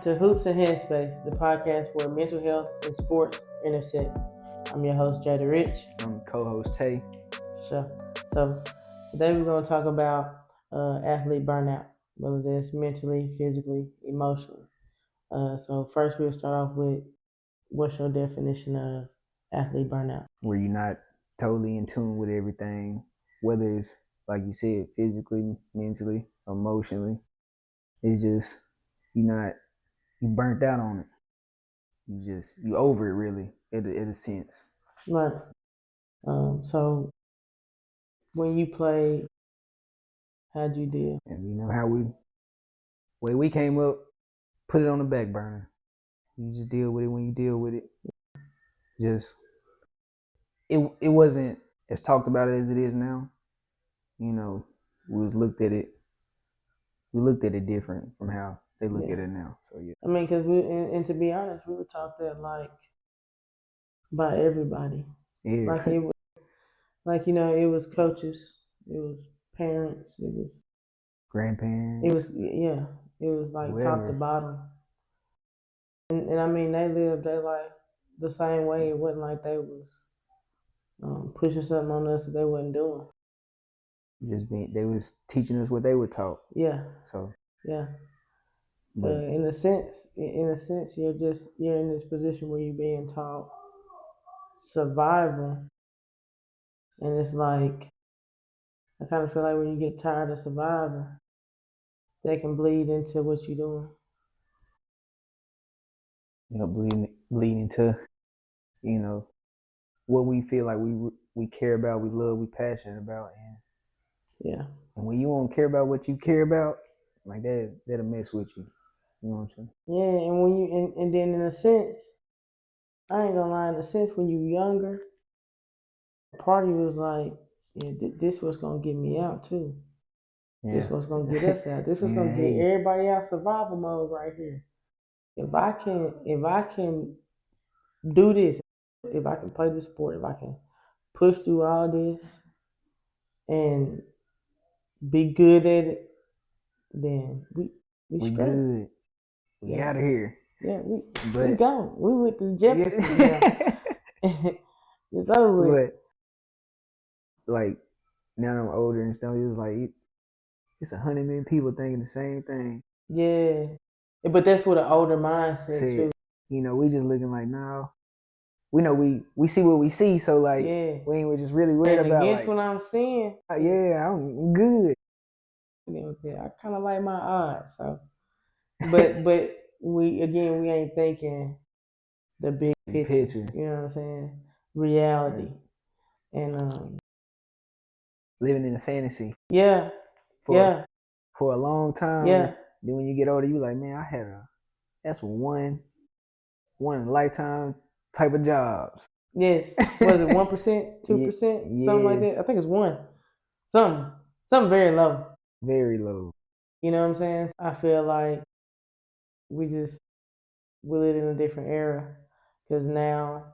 to Hoops and Headspace, the podcast where mental health and sports intersect. I'm your host, Jada Rich. I'm co-host Tay. Sure. So today we're going to talk about athlete burnout, whether that's mentally, physically, emotionally. So first we'll start off with, what's your definition of athlete burnout? Where you're not totally in tune with everything, whether it's, like you said, physically, mentally, emotionally. It's just, you burnt out on it. You over it, really, in a sense. Right. So when you played, how'd you deal? And you know how way we came up, put it on the back burner. You just deal with it when you deal with it. It wasn't as talked about as it is now. You know, we looked at it different from how they look at it now. So yeah. I mean, because and to be honest, we were taught that like by everybody. Yeah. Like it was, it was coaches, it was parents, it was grandparents. It was like whoever. top to bottom. And I mean, they lived their life the same way. It wasn't like they was pushing something on us that they wasn't doing. They was teaching us what they were taught. Yeah. So. Yeah. But in a sense, you're in this position where you're being taught survival, and it's like, I kind of feel like when you get tired of surviving, that can bleed into what you're doing. Bleeding into, what we feel like we care about, we love, we passionate about, and when you won't care about what you care about, like that'll mess with you. You know what I'm saying? Yeah, and when you and then in a sense, I ain't gonna lie, in a sense, when you younger, part of you was like, yeah, this was gonna get me out too. Yeah. This was gonna get us out. This was gonna get everybody out survival mode right here. If I can do this, if I can play this sport, if I can push through all this and be good at it, then we good. We out of here. Yeah, we gone. We went to Jefferson. Yeah. It's over with. But like now I'm older and stuff, it was like it's 100 million people thinking the same thing. Yeah, but that's what an older mindset too. We just looking like, no. We know we see what we see, so like we ain't just really worried about against what I'm seeing. Yeah, I'm good. I kind of like my odds, so. But we ain't thinking the big picture. You know what I'm saying? Reality, and living in a fantasy. Yeah. For a long time. Yeah. Then when you get older, you like, man, that's one in a lifetime type of jobs. Yes. Was it 1%, 2%, something like that? I think it's 1. Something very low. Very low. You know what I'm saying? I feel like we live in a different era, because now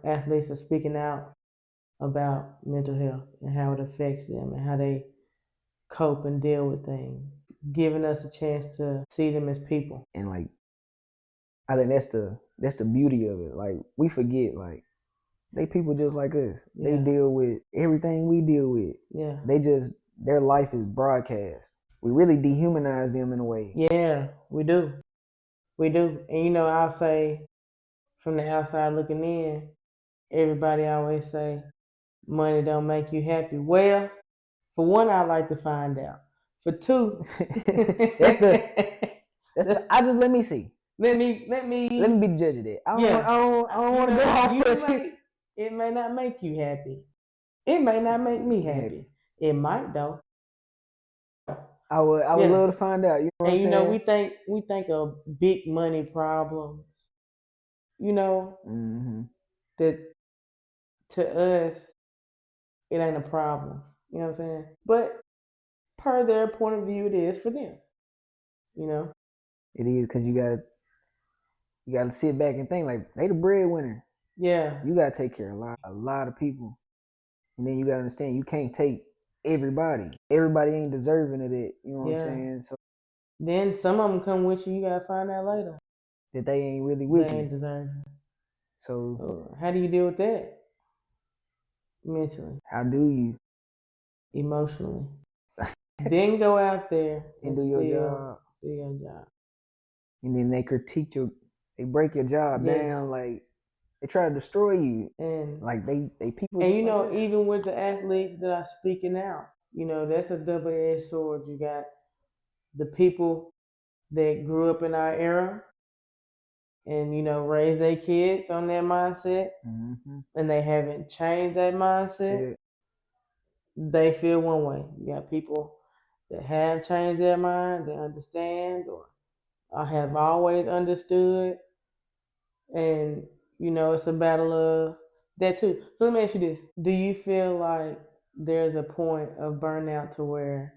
athletes are speaking out about mental health and how it affects them and how they cope and deal with things, giving us a chance to see them as people. And like, I think that's the beauty of it. Like, we forget, like, they people just like us. Yeah. They deal with everything we deal with. Yeah. Their life is broadcast. We really dehumanize them in a way. Yeah, we do. And I'll say, from the outside looking in, everybody always say money don't make you happy. Well, for one, I like to find out. For two, I just let me see. Let me be the judge of that. I don't want to go off. It may not make you happy. It may not make me happy. It might though. I would love to find out. You know what I'm saying? we think of big money problems. That to us it ain't a problem. You know what I'm saying? But per their point of view, it is for them. It is, because you got to sit back and think, like, they the breadwinner. Yeah. You got to take care of a lot of people. And then you got to understand, you can't take everybody. Everybody ain't deserving of it. You know what I'm saying? So Then some of them come with you. You gotta find out later. that they ain't really They with you. ain't deserving. So So how do you deal with that mentally, how do you emotionally? Then go out there and and do your still job? do your job. And then they critique you, they break your job Yes. down, like they try to destroy you. And Like they people and just you like know, us. even with the athletes that are speaking out, you know, that's a double-edged sword. You got the people that grew up in our era and, you know, raised their kids on that mindset Mm-hmm. and they haven't changed that mindset. They feel one way. You got people that have changed their mind, they understand or have always understood. And, you know, it's a battle of that too. So let me ask you this. Do you feel like there's a point of burnout to where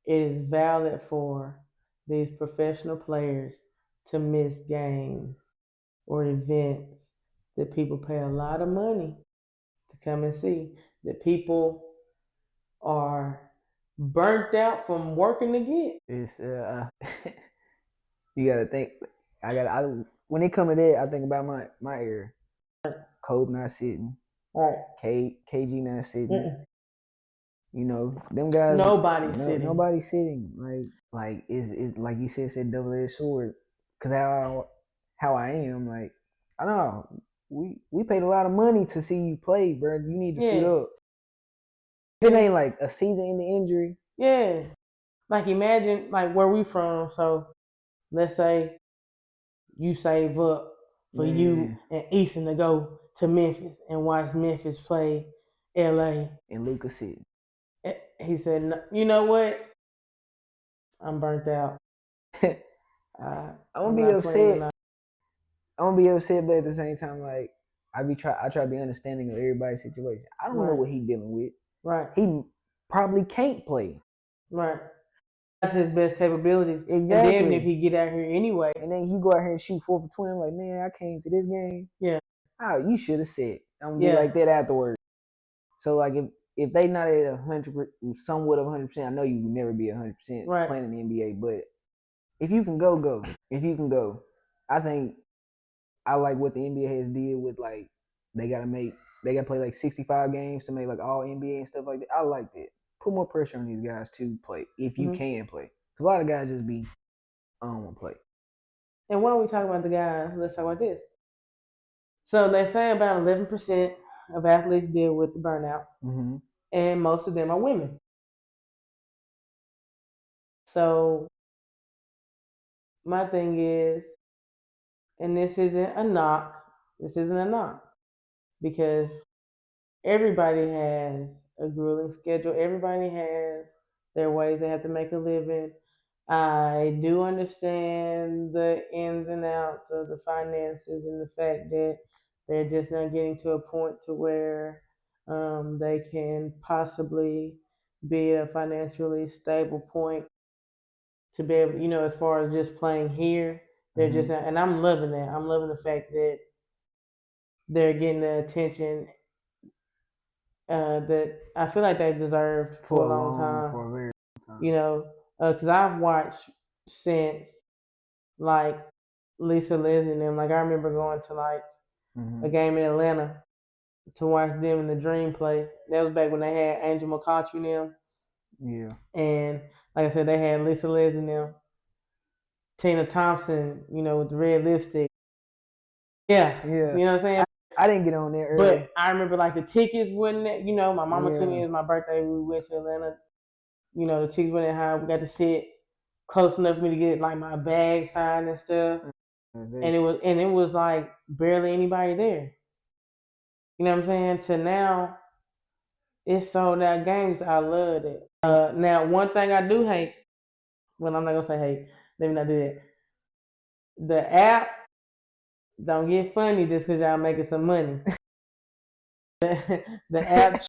it is valid for these professional players to miss games or events that people pay a lot of money to come and see, that people are burnt out from working to get? It's you gotta think. I when it come to that, I think about my era. Kobe not sitting, All right. KG not sitting. Mm-mm. You know, them guys. Nobody's sitting. Nobody's sitting. Like is like you said double edged sword. Cause how I am, like I don't know. We paid a lot of money to see you play, bro. You need to suit Yeah. up. If it ain't like a season-ending injury. Yeah. Like imagine like where we from. So let's say you save up for you and Easton to go to Memphis and watch Memphis play LA. And Lucas sitting. He said, "No, you know what? I'm burnt out. I'm I'm gonna be not playing upset. tonight." I'm gonna be upset, but at the same time, like I try to be understanding of everybody's situation. I don't know what he dealing with. Right. He probably can't play. Right. That's his best capabilities. Exactly. And then if he get out here anyway. And then you go out here and shoot 4 for 20. I'm like, man, I came to this game. Yeah. Oh, you should have said. I'm gonna be like that afterwards. So like if they not at 100, somewhat of 100%, I know you can never be 100% playing in the NBA. But if you can go, go. If you can go, I think I like what the NBA has did with like they gotta play like 65 games to make like all NBA and stuff like that. I like that. Put more pressure on these guys to play if you can play. Cause a lot of guys just be I don't want to play. And while we talk about the guys, let's talk about this. So they say about 11% of athletes deal with the burnout, and most of them are women. So my thing is, and this isn't a knock, because everybody has a grueling schedule. Everybody has their ways they have to make a living. I do understand the ins and outs of the finances and the fact that they're just not getting to a point to where they can possibly be a financially stable point to be able, you know, as far as just playing here. They're just not, and I'm loving that. I'm loving the fact that they're getting the attention that I feel like they deserved for a long time. For a very long time. You know, because I've watched since like Lisa Liz and them. Like I remember going to like a game in Atlanta to watch them in the Dream play. That was back when they had Angel McCoughtry and them. Yeah. And like I said, they had Lisa Liz and them. Tina Thompson, you know, with the red lipstick. Yeah. You know what I'm saying? I didn't get on there early. But I remember like the tickets wasn't that, you know, my mama took me, it was my birthday, we went to Atlanta. You know, the tickets wasn't high. We got to sit close enough for me to get like my bag signed and stuff. And it was like barely anybody there. You know what I'm saying? To now, it's sold out games. I love it. Now, one thing I do hate, well, I'm not gonna say hate. Let me not do that. The app don't get funny just because y'all making some money. The app,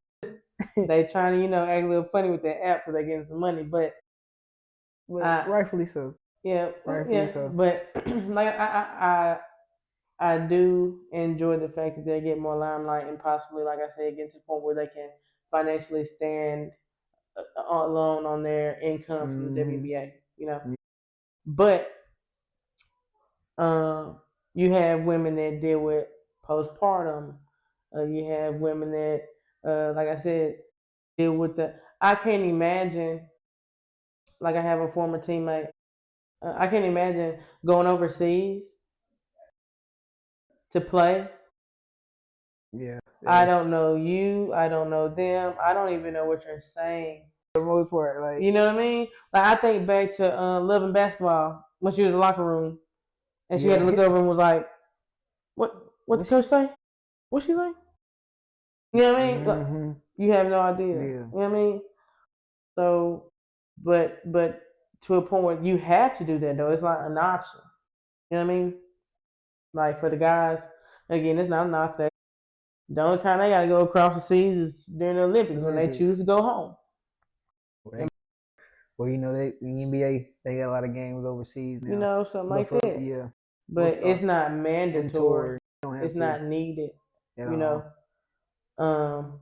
they trying to, you know, act a little funny with the app because they getting some money, but rightfully so. Yeah, rightfully so. But like I do enjoy the fact that they get more limelight and possibly, like I said, get to the point where they can financially stand alone on their income from the WNBA. You know. But you have women that deal with postpartum. You have women that, like I said, deal with the. I can't imagine. Like I have a former teammate. I can't imagine going overseas to play. Yeah, I that's don't know you. I don't know them. I don't even know what you're saying. the most part. Like, You know what I mean? Like I think back to Love and Basketball when she was in the locker room and she had to yeah, look over and was like, What the was she? coach say? What she like? You know what I mean? Like, Mm-hmm. you have no idea. Yeah, You know what I mean? So, but to a point where you have to do that though. It's not an option. You know what I mean? Like for the guys, again, it's not a knock. That the only time they got to go across the seas is during the Olympics when they choose Olympics. to go home. Well, you know, the NBA they got a lot of games overseas You now, know, something but like for that. yeah, But most it's are not mandatory. mandatory. You don't have It's to not needed. at You know, all. um,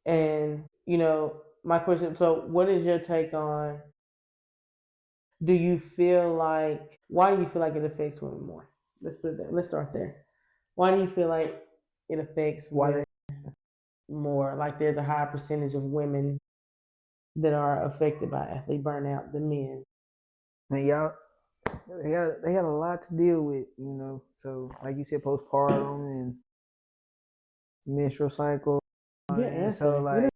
and you know, my question. So, what is your take on? Do you feel like? Why do you feel like it affects women more? Let's put it there. Let's start there. Why do you feel like it affects Why women more? Like there's a higher percentage of women that are affected by athlete burnout than men. man, y'all they got a lot to deal with, you know. So like you said, postpartum and menstrual cycle, Good and so answer. You know, like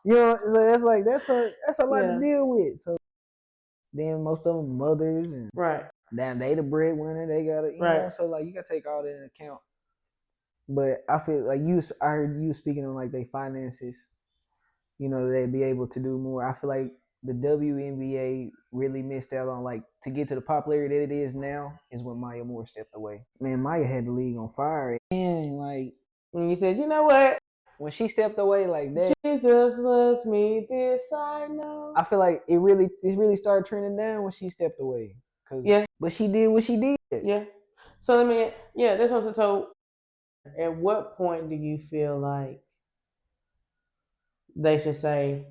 you know, so that's a lot to yeah. deal with. So then most of them mothers and Right. then they the breadwinner, they gotta you know, Right. so like you gotta take all that into account. But I feel like I heard you speaking on like their finances, you know, they'd be able to do more. I feel like the WNBA really missed out on like to get to the popularity that it is now is when Maya Moore stepped away. Man, Maya had the league on fire. And like And you said, you know what? when she stepped away like that, Jesus loves me. This I know. I feel like it really started trending down when she stepped away. Yeah. But she did what she did. Yeah. So let me. Yeah. That's what. So at what point do you feel like they should say,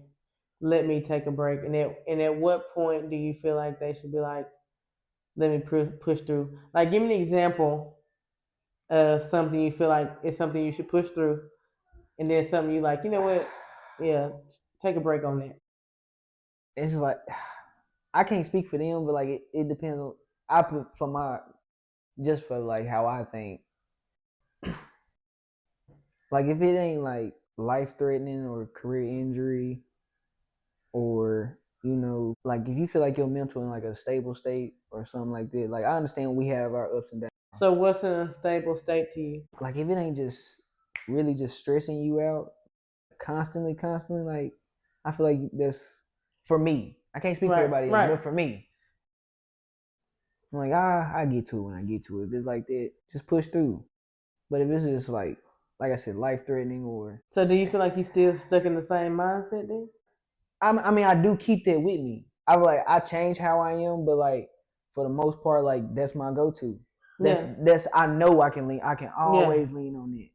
"Let me take a break"? And at what point do you feel like they should be like, "Let me push through"? Like, give me an example of something you feel like is something you should push through, and then something you like. You know what? Yeah, take a break on that. It's just like I can't speak for them, but like it depends on I put for my just for like how I think. Like if it ain't like life threatening or career injury or you know, like if you feel like your mental in like a stable state or something like that, like I understand we have our ups and downs. So, what's an unstable state to you? Like if it ain't just really just stressing you out constantly, like I feel like that's for me. I can't speak for Right, everybody else, right. but for me, I'm like I get to it when I get to it. If it's like that, just push through. But if it's just like I said, life threatening or So, do you feel like you still stuck in the same mindset then? I mean, I do keep that with me. I change how I am, but like for the most part, like that's my go-to. That's Yeah, that's I know I can lean. I can yeah, always lean on it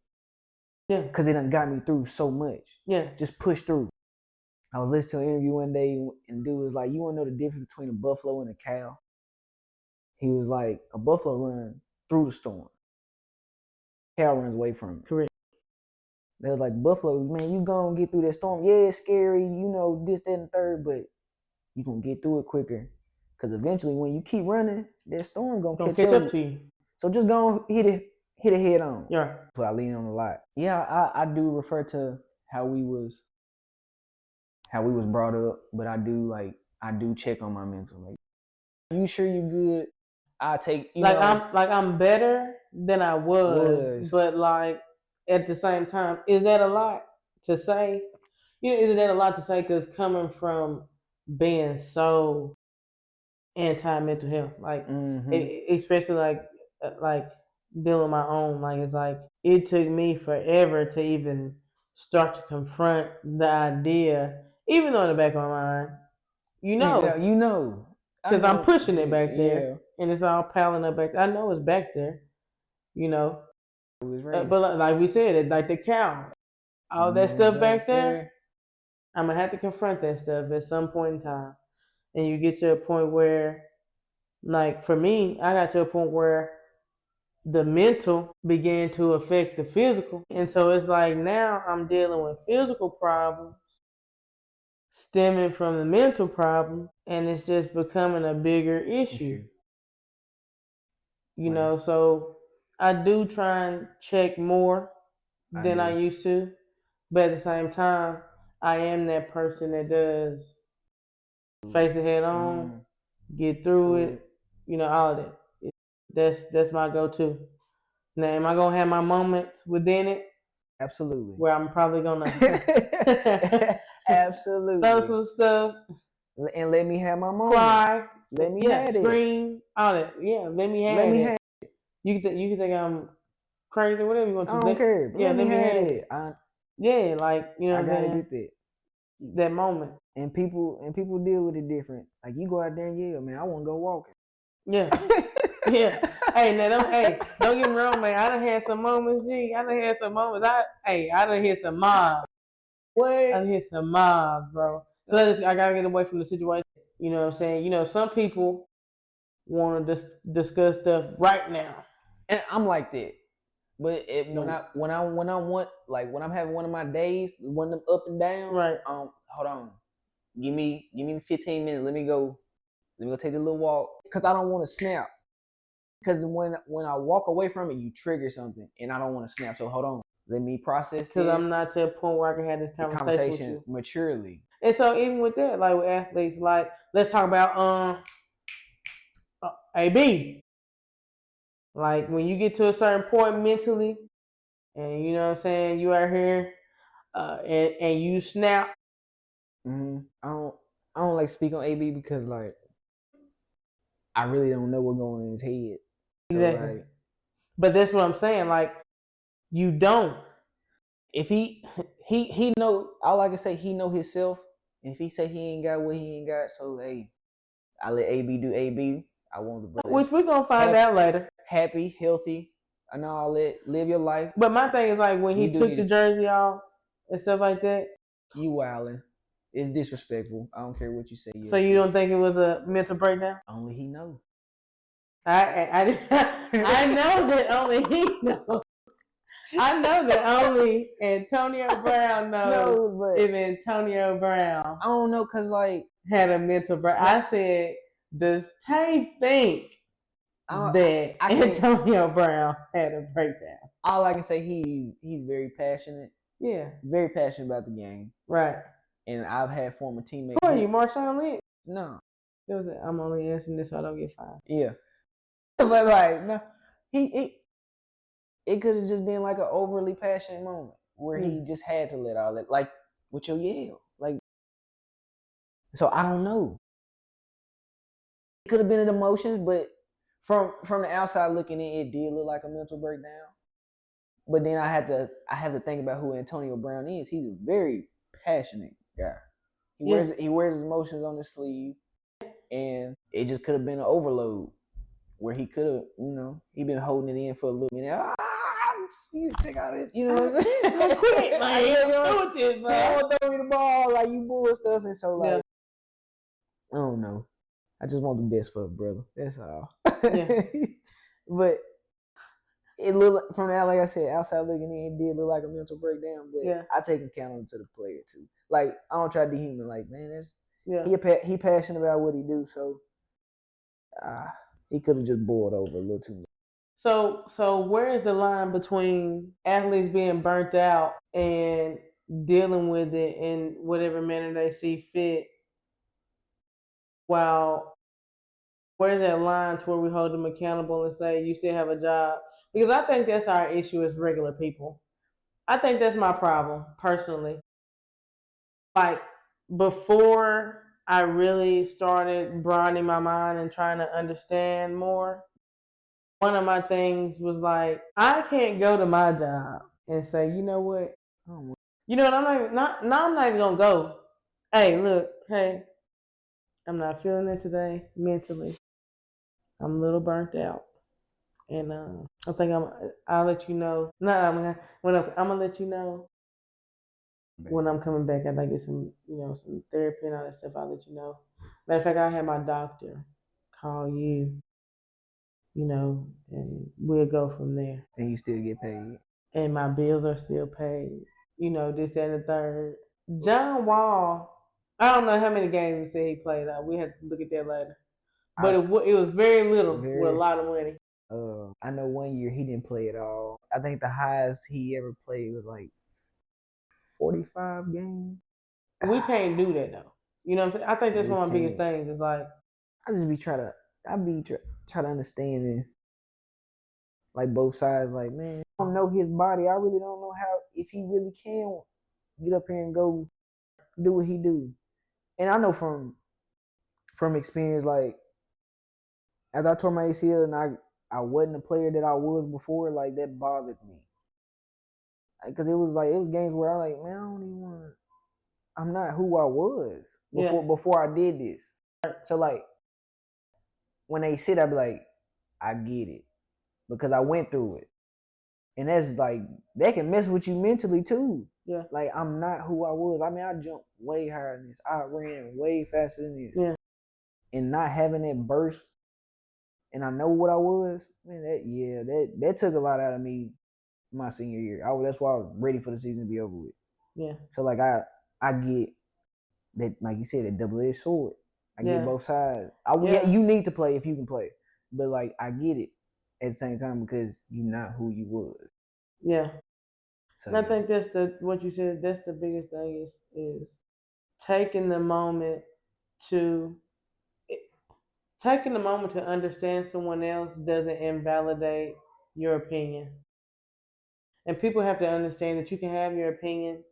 yeah, because it done got me through so much. yeah. Just push through. I was listening to an interview one day, and dude was like, "You want to know the difference between a buffalo and a cow?" He was like, "A buffalo run through the storm. A cow runs away from it." Correct. They was like, "Buffalo, man, you gonna get through that storm? Yeah, it's scary, you know, this, that, and third, but you gonna get through it quicker. Cause eventually when you keep running, that storm gonna Gonna catch catch up. up to you. So just go hit it head on. Yeah. That's what I lean on a lot. Yeah, I do refer to how we was brought up, but I do check on my mental. Like, you sure you're good? I take Like I'm better than I was, was but like at the same time, is that a lot to say? You know, is that a lot to say? Because coming from being so anti mental health, like mm-hmm. especially like dealing with my own, like it's like it took me forever to even start to confront the idea, even though in the back of my mind, you Yeah, know, you know. I because I'm know pushing it shit, back yeah. there, and it's all piling up back. I know it's back there, you know. It was But race. like we said, it like the cow, all that Mm, stuff back back there. there. I'm gonna have to confront that stuff at some point in time. and you get to a point where, like for me, I got to a point where the mental began to affect the physical. And so it's like now I'm dealing with physical problems stemming from the mental problem, and it's just becoming a bigger issue. So I do try and check more than I used to, but at the same time, I am that person that does face it head on, get through it, all of that. That's my go-to. Now, am I gonna have my moments within it? Absolutely. Where I'm probably gonna absolutely throw some stuff and let me have my moment. Cry. Let me have scream. It. All that. Yeah, let me have it. You can think I'm crazy, whatever you want to. I don't care. But let me have it. Yeah, like I gotta get that. That moment. And people deal with it different. Like you go out there and yell, man, I want to go walking. Yeah. Yeah. Hey, now don't get me wrong, man. I done had some moments, G. I done had some moments. I done hit some mobs. What? I done hit some mobs, bro. I gotta get away from the situation. You know what I'm saying? Some people want to discuss stuff right now, and I'm like that. But when I'm having one of my days, one of them up and downs, right? Hold on, give me 15 minutes. Let me go take a little walk because I don't want to snap. Because when I walk away from it, you trigger something, and I don't want to snap. So hold on, let me process this. Because I'm not to a point where I can have this conversation with you maturely. And so even with that, like with athletes, like let's talk about AB. Like when you get to a certain point mentally, and you know what I'm saying, you are here, and you snap. Mm-hmm. I don't like speak on AB because like I really don't know what's going on in his head. Exactly. So, like, but that's what I'm saying. Like you don't. If he know, all I can say, he know himself. If he say he ain't got what he ain't got, so hey, I let AB do AB. I want the brother, which we're gonna find out later. Happy, healthy, and all that. Live your life. But my thing is like when he took the jersey off and stuff like that. You wildin'. It's disrespectful. I don't care what you say. So you don't think it was a mental breakdown? Only he knows. I know that only he knows. I know that only Antonio Brown knows if Antonio Brown. I don't know, cause like had a mental breakdown. I said, does Tay think that Antonio Brown had a breakdown? All I can say, he's very passionate. Yeah, very passionate about the game. Right. And I've had former teammates. Who are you, Marshawn Lynch? No. I'm only answering this so I don't get fined. Yeah. But like, no, it could have just been like an overly passionate moment where he just had to let all that, like with your yell, like. So I don't know. It could have been an emotions, but from the outside looking in, it did look like a mental breakdown. But then I have to think about who Antonio Brown is. He's a very passionate guy. He wears his emotions on his sleeve, and it just could have been an overload where he could have, he been holding it in for a little minute. Check out this, you know what I'm saying? I'm quit, like, you don't do this, bro. You don't throw me the ball, like you bull stuff, and so like, I don't know. I just want the best for the brother. That's all. Yeah. But it looked from that, like I said, outside looking in, it did look like a mental breakdown. But I take account to the player too. Like I don't try to dehuman. Like man, that's he passionate about what he do. So he could have just boiled over a little too much. So where is the line between athletes being burnt out and dealing with it in whatever manner they see fit? While where's that line to where we hold them accountable and say you still have a job? Because I think that's our issue as regular people. I think that's my problem personally. Like before I really started broadening my mind and trying to understand more, one of my things was like, I can't go to my job and say, you know what? You know what? I'm not even gonna go. Hey, look, hey, I'm not feeling it today mentally. I'm a little burnt out, and I think I'll let you know. I'm gonna let you know when I'm coming back. I'd like to get some, some therapy and all that stuff. I'll let you know. Matter of fact, I had my doctor call you, and we'll go from there. And you still get paid. And my bills are still paid. This and the third. John Wall, I don't know how many games he said he played. We have to look at that later. But it was very little with a lot of money. I know one year he didn't play at all. I think the highest he ever played was like 45 games. We can't do that though. You know what I'm saying? I think that's one of my biggest things. Is like I just be try to understand it, like both sides. Like, man, I don't know his body. I really don't know how if he really can get up here and go do what he do. And I know from experience, like as I tore my ACL and I wasn't the player that I was before, like that bothered me. Because it was games where I like, man, I don't even want to. I'm not who I was before I did this. So like when they sit, I be like, I get it because I went through it, and that's like that can mess with you mentally too. Yeah, like I'm not who I was. I mean, I jumped way higher than this. I ran way faster than this. Yeah, and not having that burst, and I know what I was. Man, that took a lot out of me my senior year. That's why I was ready for the season to be over with. Yeah. So like I get that, like you said, that double-edged sword. I get both sides. You need to play if you can play, but like I get it at the same time because you're not who you was. Yeah. So and I think that's what you said. That's the biggest thing is taking the moment to understand someone else doesn't invalidate your opinion. And people have to understand that you can have your opinion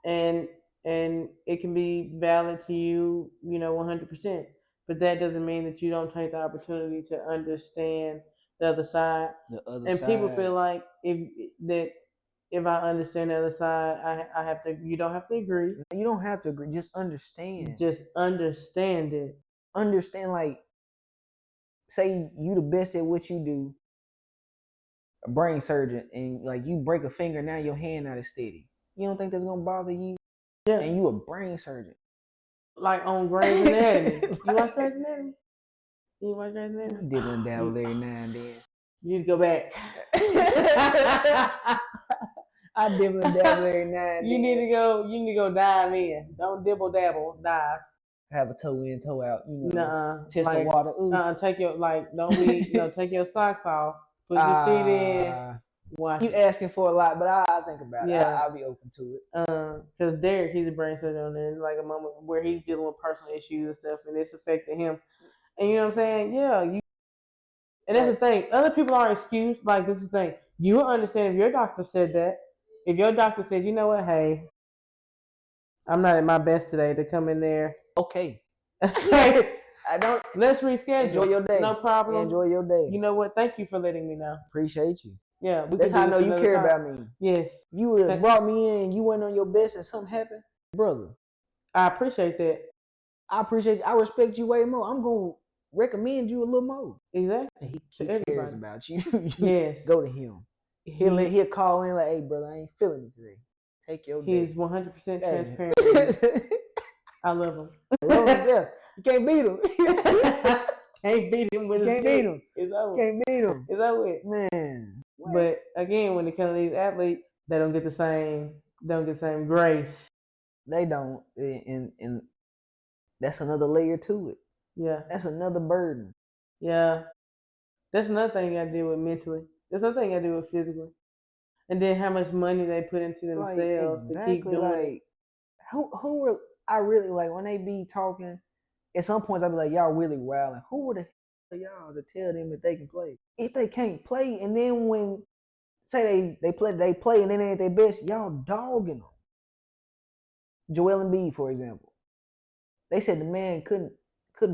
and it can be valid to you, 100%. But that doesn't mean that you don't take the opportunity to understand the other side. And people feel like if I understand the other side, I have to. You don't have to agree. You don't have to agree. Just understand. Just understand it. Understand, like, say you the best at what you do, a brain surgeon, and like you break a finger, now your hand not as steady. You don't think that's gonna bother you? Yeah. And you a brain surgeon. Like on Grey's Anatomy. You watch Grey's Anatomy? You watch Grey's Anatomy? Dibble and dabble every now and then. You need to go back. I dibble and dabble every now and then. You need to go dive in. Don't dibble dabble, dive. Have a toe in, toe out. Test the water. Take your take your socks off. Put your feet in. Watch. You asking for a lot, but I think about it. I'll be open to it. Because Derek, he's a brain surgeon, and there's like a moment where he's dealing with personal issues and stuff, and it's affecting him. And you know what I'm saying? Yeah, and that's the thing. Other people are excused. Like, this is the thing. You will understand if your doctor said that. If your doctor said, you know what, hey, I'm not at my best today to come in there. Okay. I don't. Let's reschedule. Enjoy your day. No problem. Enjoy your day. You know what? Thank you for letting me know. Appreciate you. Yeah, that's how I know you care about me. Yes. You would have brought me in and you weren't on your best and something happened, brother. I appreciate that. I appreciate you. I respect you way more. I'm gonna recommend you a little more. Exactly. And he cares about you. Yes. Go to him. He'll call in like, hey, brother, I ain't feeling it today. Take your day. He's 100% transparent. I love him. Yeah. You can't beat him. Can't beat him with his beat him. It's over. Can't beat him. It's over. Man. What? But again, when it comes to these athletes, they don't get the same grace. They don't. And that's another layer to it. Yeah. That's another burden. Yeah. That's another thing you gotta deal with mentally. That's another thing you gotta deal with physically. And then how much money they put into themselves to keep doing it. Who were I really like when they be talking? At some points I be like, y'all really wilding. Who were the hell y'all to tell them if they can play? If they can't play, and then when say they play and then they at their best, y'all dogging them. Joel Embiid, for example, they said the man couldn't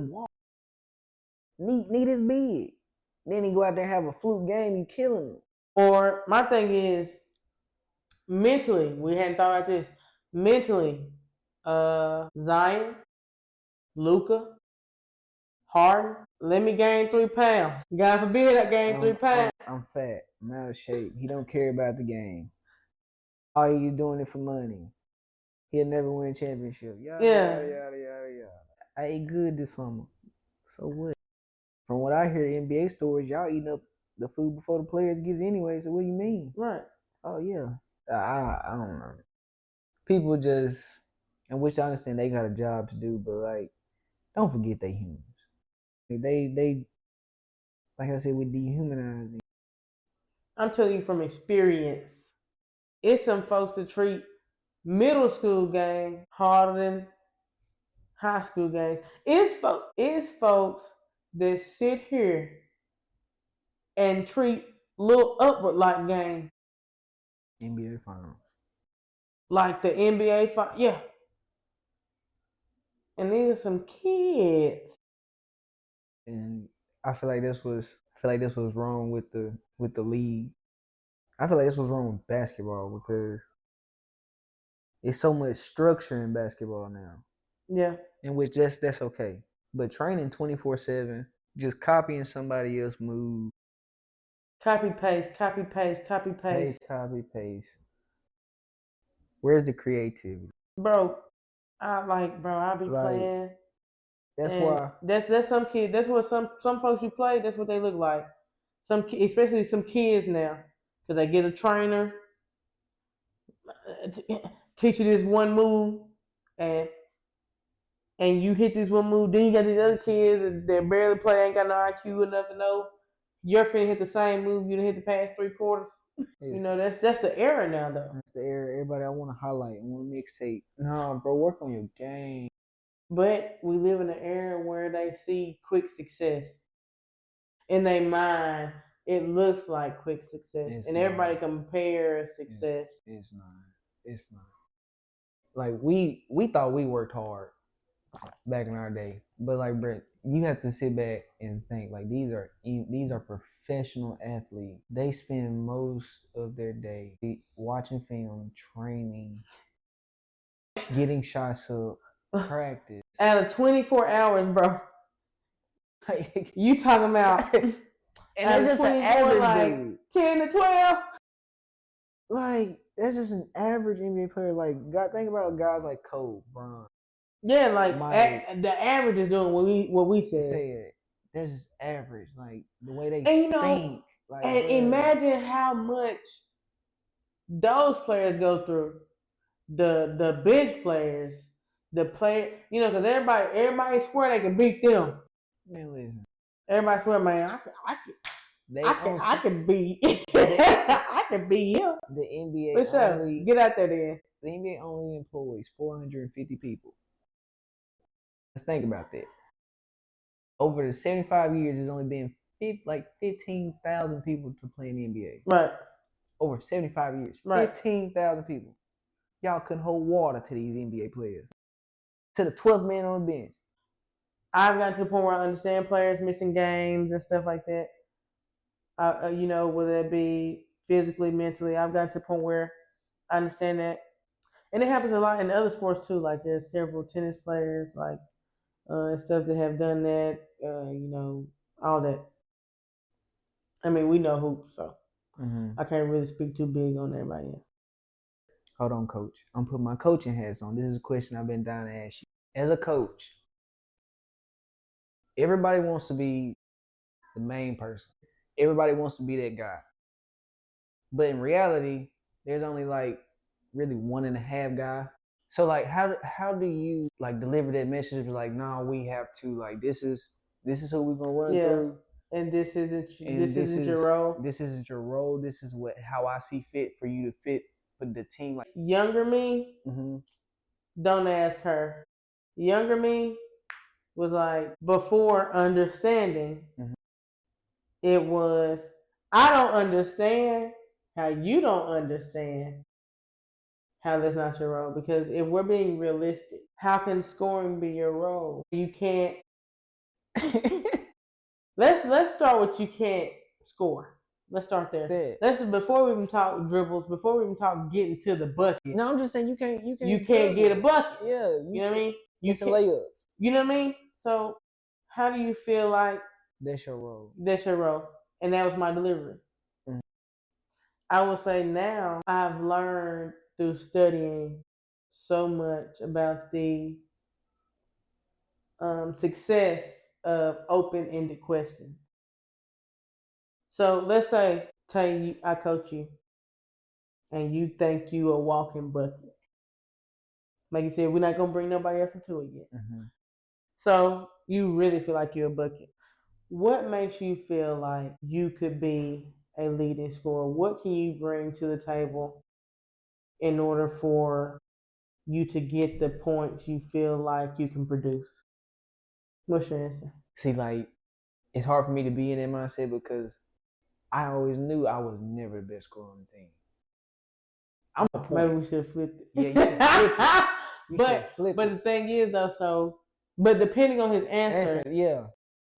walk. Need his big. Then he go out there and have a fluke game, you killing him. Or my thing is mentally, we hadn't thought about this. Mentally, Zion, Luka, Harden, let me gain 3 pounds. God forbid I gain 3 pounds. I'm fat. I'm out of shape. He don't care about the game. All he's doing it for money. He'll never win a championship. Yada, yada, yada, yada, yada. I ate good this summer. So what? From what I hear, NBA stores, y'all eating up the food before the players get it anyway. So what do you mean? Right. Oh yeah. I don't know. People just, and which I understand they got a job to do, but like, don't forget they humans. They like I said, we dehumanize them. I'm telling you from experience. It's some folks that treat middle school games harder than high school games. It's folks that sit here and treat little upward like games NBA finals. like the NBA. Yeah, and these are some kids. And I feel like this was wrong with the league. I feel like this was wrong with basketball because it's so much structure in basketball now. Yeah. In which that's okay. But training 24/7, just copying somebody else's move, Copy paste, copy paste, copy paste. copy paste. Where's the creativity? Bro, I be Like playing, that's and why that's some kid. That's what some folks you play. That's what they look like. Especially some kids now, because they get a trainer, teach you this one move, and you hit this one move. Then you got these other kids that barely play, ain't got no IQ enough to know you're finna hit the same move you done hit the past 3 quarters. You know that's the era now though. That's the era. Everybody I want to highlight. I want to mixtape. No, bro, work on your game. But we live in an era where they see quick success in their mind. It looks like quick success, It's and not. everybody compares success. It's not. It's not. Like we thought we worked hard back in our day, but like Brett, you have to sit back and think like these are professional athletes. They spend most of their day watching film, training, getting shots up, practice. Out of 24 hours, bro, Like, you talking about and that's just an 24, average like dude. 10 to 12. Like that's just an average NBA player. Like, God, think about guys like Kobe, Bron. Yeah, like the average is doing what we said. Said that's just average. Like the way they And think. Like, and bruh, imagine how much those players go through. The bench players, the player, because everybody swear they can beat them. man, listen. Everybody swear, man, I can beat, I can beat him. The NBA What's up? Get out there, then. The NBA only employs 450 people. Let's think about that. Over the 75 years, there's only been 15,000 people to play in the NBA. Right. Over 75 years, right. 15,000 people. Y'all couldn't hold water to these NBA players. To the 12th man on the bench. I've gotten to the point where I understand players missing games and stuff like that. Whether it be physically, mentally, I've gotten to the point where I understand that, and it happens a lot in other sports too. Like there's several tennis players, like and stuff that have done that. All that. I mean, we know hoops, so I can't really speak too big on everybody else. Hold on, coach. I'm putting my coaching hats on. This is a question I've been dying to ask you. As a coach, everybody wants to be the main person. Everybody wants to be that guy. But in reality, there's only like really 1.5 guy. So like how do you like deliver that message? Like, no, we have to like this is who we're gonna run through. And this isn't your role. This isn't your role. This is how I see fit for you to fit for the team. Like younger me, don't ask her. Younger me was like before understanding. It was I don't understand how you don't understand how that's not your role. Because if we're being realistic, how can scoring be your role? You can't. Let's start with you can't score. Let's start there. Let's before we even talk dribbles, before we even talk getting to the bucket. No, I'm just saying you can't get a bucket. Yeah, you know what I mean. You can layups. You know what I mean. So how do you feel like that's your role? That's your role, and that was my delivery. I would say now I've learned through studying so much about the success of open-ended questions. So let's say, Tay, I coach you, and you think you a walking bucket. Like you said, we're not gonna bring nobody else into it yet. Mm-hmm. So you really feel like you're a bucket. What makes you feel like you could be a leading scorer? What can you bring to the table in order for you to get the points you feel like you can produce? What's your answer? See, like, it's hard for me to be in that mindset because I always knew I was never the best scorer on the team. I'm a point. Maybe we should flip it. Yeah, you should flip it. You should flip but it. the thing is though, but depending on his answer, yeah,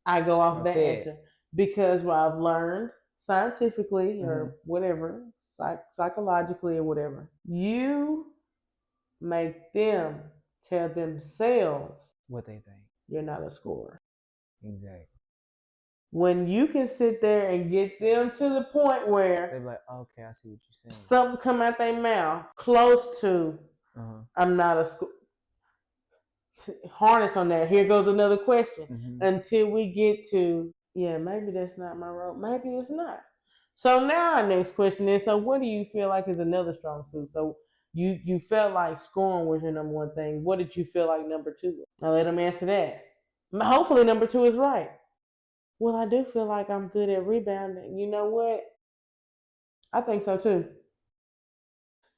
I go off Like that that. answer because what I've learned scientifically Mhm. or whatever, psychologically or whatever, you make them tell themselves what they think. you're not a scorer. Exactly. When you can sit there and get them to the point where They're like, okay, I see what you're saying. something come out their mouth close to, I'm not a scorer. Harness on that. Here goes another question. Until we get to, yeah, maybe that's not my role. Maybe it's not. So now our next question is, so what do you feel like is another strong suit? So you felt like scoring was your number one thing. What did you feel like number two was? I'll let them answer that. Hopefully number two is right. Well, I do feel like I'm good at rebounding. You know what? I think so too.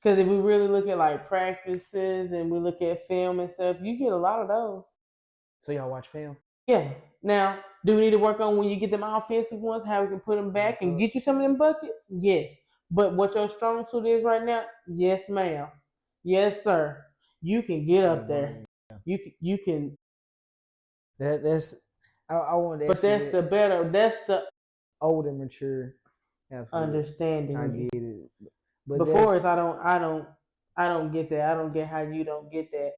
Because if we really look at like practices and we look at film and stuff, you get a lot of those. So y'all watch film? Yeah. Now, do we need to work on when you get them offensive ones, how we can put them back and get you some of them buckets? Yes. But what your strong suit is right now? Yes, ma'am. Yes, sir. You can get up there. You can. That's I wanted to. But that's the better. That's the older, mature. Absolutely. Understanding. I get it. But before is I don't get that. I don't get how you don't get that.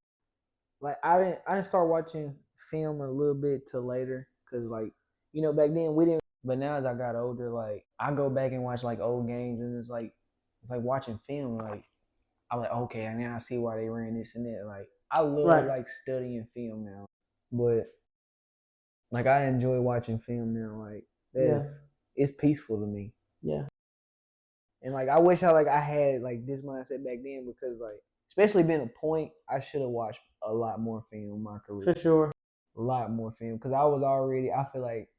Like I didn't start watching film a little bit till later because like back then we didn't. But now as I got older, like I go back and watch like old games and it's like watching film. Like I'm like, okay, and now I see why they ran this and that. Like I love like studying film now, but like I enjoy watching film now. Like it's peaceful to me. Yeah. And like I wish I had like this mindset back then because like especially being a point, I should have watched a lot more film in my career. For sure. A lot more film because I feel like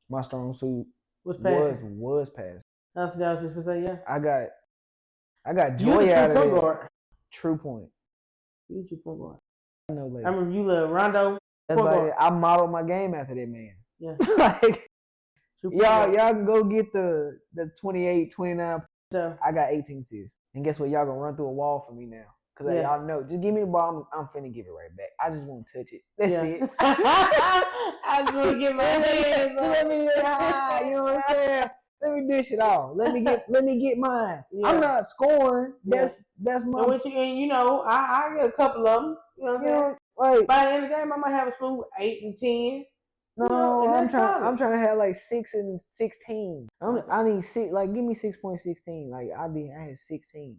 my strong suit was passing. That's what I was just gonna say. Yeah. I got joy out of it. Guard. True point. You true point guard. I know. Like, I remember you love Rondo. That's like I modeled my game after that man. Yeah. Like y'all can go get the 28, 29. I got 18 assists. And guess what? Y'all gonna run through a wall for me now. Because y'all know, just give me the ball, I'm finna give it right back. I just won't touch it. That's it. I just want to get my hands on it. You know what I'm saying? Let me dish it off. Let me get mine. Yeah. I'm not scoring. That's my. And I get a couple of them. You know what I'm saying? Like by the end of the game, I might have a smooth 8 and 10. No, I'm trying to have like 6 and 16. I need 6. Like give me 6.16. Like I had 16.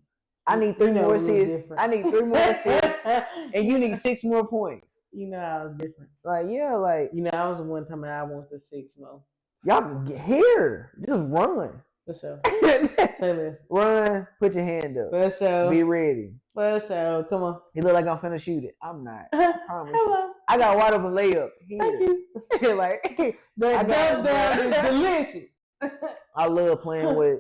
I need 3 more assists. I need 3 more assists, and you need 6 more points. You know I was different. Like like I was the one time I want the 6 more. Y'all can get here. Just run. For sure. Say this. Run. Put your hand up. For sure. Be ready. For sure. Come on. He look like I'm finna shoot it. I'm not. I promise. Hello. I got a wide open layup. Here. Thank you. Like that down is delicious. I love playing with.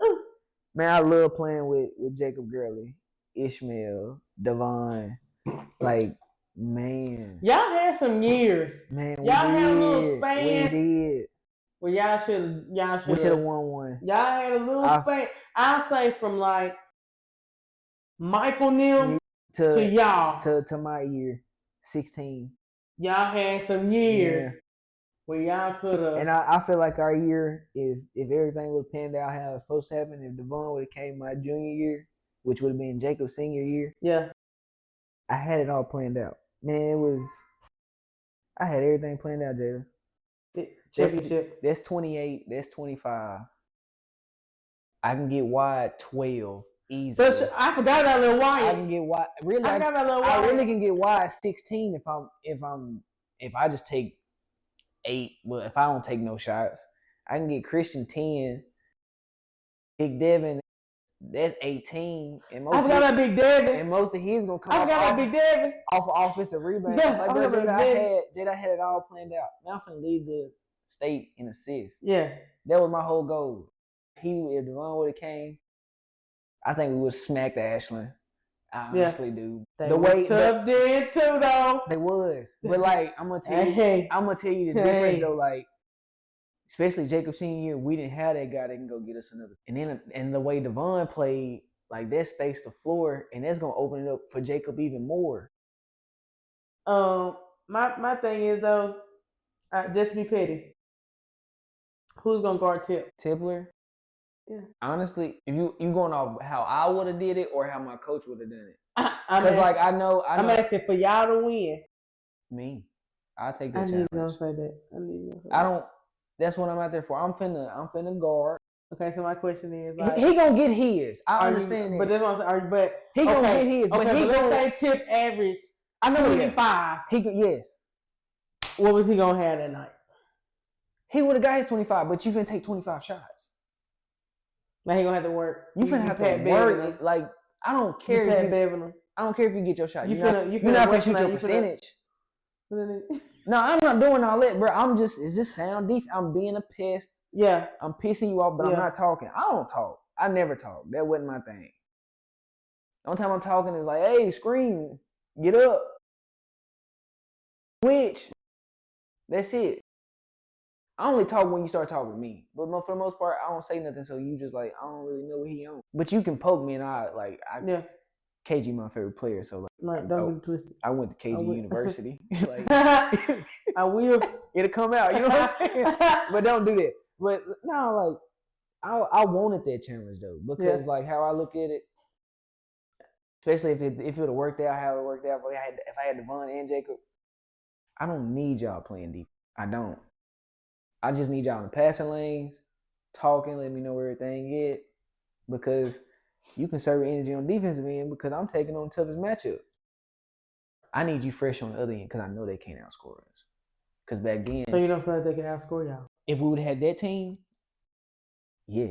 Man, I love playing with Jacob Gurley, Ishmael, Devon. Like, man. Y'all had some years. Man, y'all had a little span. We did. Well, we should have won one. Y'all had a little span. I'll say from like Michael Neal to y'all. To my year, 16. Y'all had some years. Yeah. Well, y'all could have. And I feel like our year, if everything would have panned out how it was supposed to happen, if Devon would have came my junior year, which would have been Jacob's senior year. Yeah. I had it all planned out. Man, I had everything planned out, Jada. Championship. That's 28. That's 25. I can get wide 12 easy. I forgot that little wide. I can get wide. Really, I really can get wide 16 if I'm if I just take 8, well, if I don't take no shots, I can get Christian 10, Big Devin, that's 18, and I forgot about Big Devin. And most of his gonna come I forgot about Big Devin. Off of offensive rebounds. Yeah, like, bro, Jada had it all planned out. Now I'm finna lead the state in assists. Yeah. That was my whole goal. If Devon would have came, I think we would have smacked Ashland. I honestly do. They way tough then too, though. They was, but like I'm gonna tell you the difference though. Like, especially Jacob senior year, we didn't have that guy that can go get us another. And then and the way Devon played, like that spaced the floor, and that's gonna open it up for Jacob even more. My thing is though, just be petty. Who's gonna guard Tipler? Yeah. Honestly, if you going off how I would have did it or how my coach would have done it, because like I know I'm asking for y'all to win. Me, I'll take that challenge. I need to say that. I don't. That's what I'm out there for. I'm finna guard. Okay, so my question is, like, he gonna get his. I understand that. But that's what I'm saying. But he gonna get his. But he gonna say tip average. I know 25. He could, yes. What was he gonna have that night? He would have got his 25, but you finna take 25 shots. Like he gonna have to work. You finna have to work. Like I don't care if you get your shot. You're not finna shoot your percentage. No, I'm not doing all that, bro. It's just sound defense. I'm being a pest. Yeah. I'm pissing you off, but I'm not talking. I don't talk. I never talk. That wasn't my thing. The only time I'm talking is like, hey, scream, get up. Switch. That's it. I only talk when you start talking to me. But for the most part, I don't say nothing, so you just like, I don't really know what he on. But you can poke me and KG my favorite player, so like, right, don't get twisted. I went to KG University. Like, I will. It'll come out, you know what I'm saying? But don't do that. But no, like I wanted that challenge though, because like how I look at it, especially if it would have worked out how it worked out. If I had Devon and Jacob, I don't need y'all playing deep. I don't. I just need y'all in the passing lanes, talking, let me know where everything is, because you can serve energy on defensive end because I'm taking on the toughest matchup. I need you fresh on the other end because I know they can't outscore us. Because back then... So you don't feel like they can outscore y'all? If we would have had that team, yeah.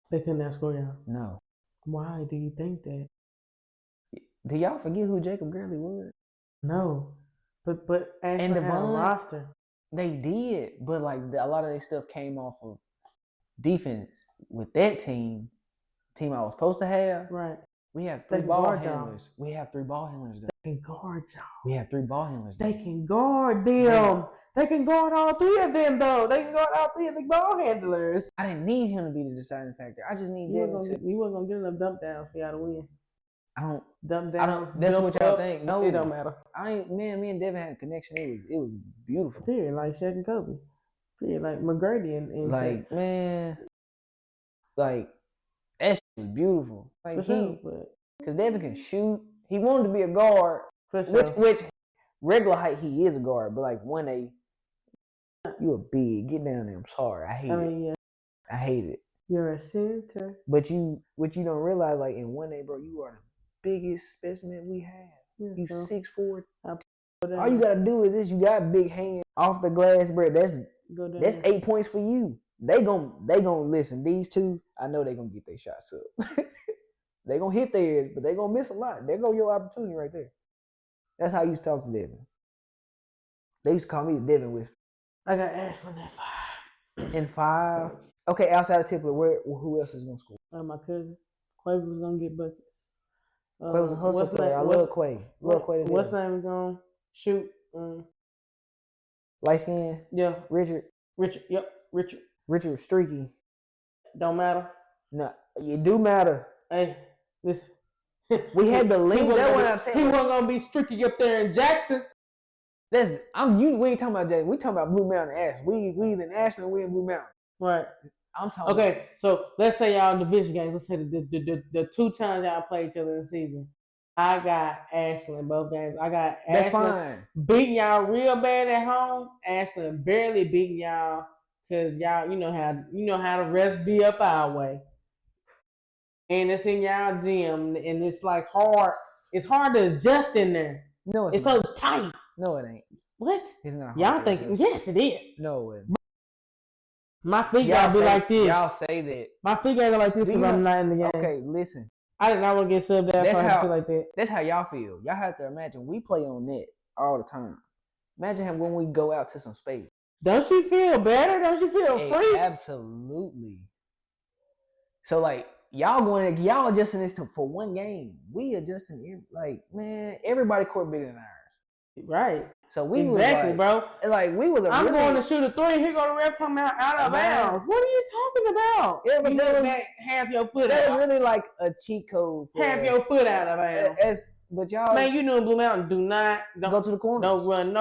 They couldn't outscore y'all? No. Why do you think that? Did y'all forget who Jacob Gurley was? No. But and Devon had a roster. They did, but like a lot of their stuff came off of defense. With that team I was supposed to have, right? We have 3 ball handlers. We have 3 ball handlers. They can guard y'all. We have 3 ball handlers. They can guard them. Yeah. They can guard all 3 of them though. They can guard all 3 of the ball handlers. I didn't need him to be the deciding factor. I just need Devin to. You weren't gonna get enough dump downs for y'all to win. I don't dump downs. That's what y'all think. No, it don't matter. Me and Devin had a connection. It was beautiful. Period, like Shaq and Kobe. Period, like McGrady and like Shaq. Man, like that shit was beautiful. Like because Devin can shoot. He wanted to be a guard, which regular height he is a guard, but like 1A, you a big. Get down there. I'm sorry. I hate it. Yeah. I hate it. You're a center. But what you don't realize, like in 1A, bro, you are the biggest specimen we have. Yeah, you 6'4". All you gotta do is this. You got big hands off the glass, bro. That's 8 points for you. They gonna listen. These 2, I know they gonna get their shots up. They gonna hit theirs, but they gonna miss a lot. There go your opportunity right there. That's how I used to talk to Devin. They used to call me the Devin Whisperer. I got Ashland at 5. In 5. Okay, outside of Tipler, who else is gonna score? My cousin. Quay was gonna get buckets. Quay was a hustle player. I love Quay. Quay. What's name is gonna shoot? Light skin? Yeah. Richard. Yep. Richard. Richard Streaky. Don't matter. No, it do matter. Hey, listen. We had the link. That's what I'm saying. He wasn't gonna be streaky up there in Jackson. We ain't talking about Jackson. We talking about Blue Mountain Ash. We either in Ashland, we in Blue Mountain. Right. I'm talking. Okay, so let's say y'all in division games. Let's say the 2 times y'all played each other in the season. I got Ashland in both games. I got Ashland. That's fine. Beating y'all real bad at home. Ashland barely beating y'all because y'all, you know how the rest be up our way. And it's in y'all gym, and it's like hard. It's hard to adjust in there. No, it's so tight. No, it ain't. What? He's not hard Y'all to think? adjust. Yes, it is. No, my feet gotta be like this. Y'all say that. My feet gotta go like this because I'm not in the game. Okay, listen. I did not want to get subbed out. That's how like that. That's how y'all feel. Y'all have to imagine we play on net all the time. Imagine when we go out to some space. Don't you feel better? Don't you feel free? Absolutely. So like y'all adjusting this for one game. We adjusting man, everybody court bigger than ours. Right. So we exactly, was bro. Like we was. I'm going to shoot a three. Here go the ref talking about out of bounds. What are you talking about? Yeah, but that was half your foot. That was really like a cheat code. Half your foot out of bounds. But y'all, man, you know in Blue Mountain, don't go to the corner. Don't run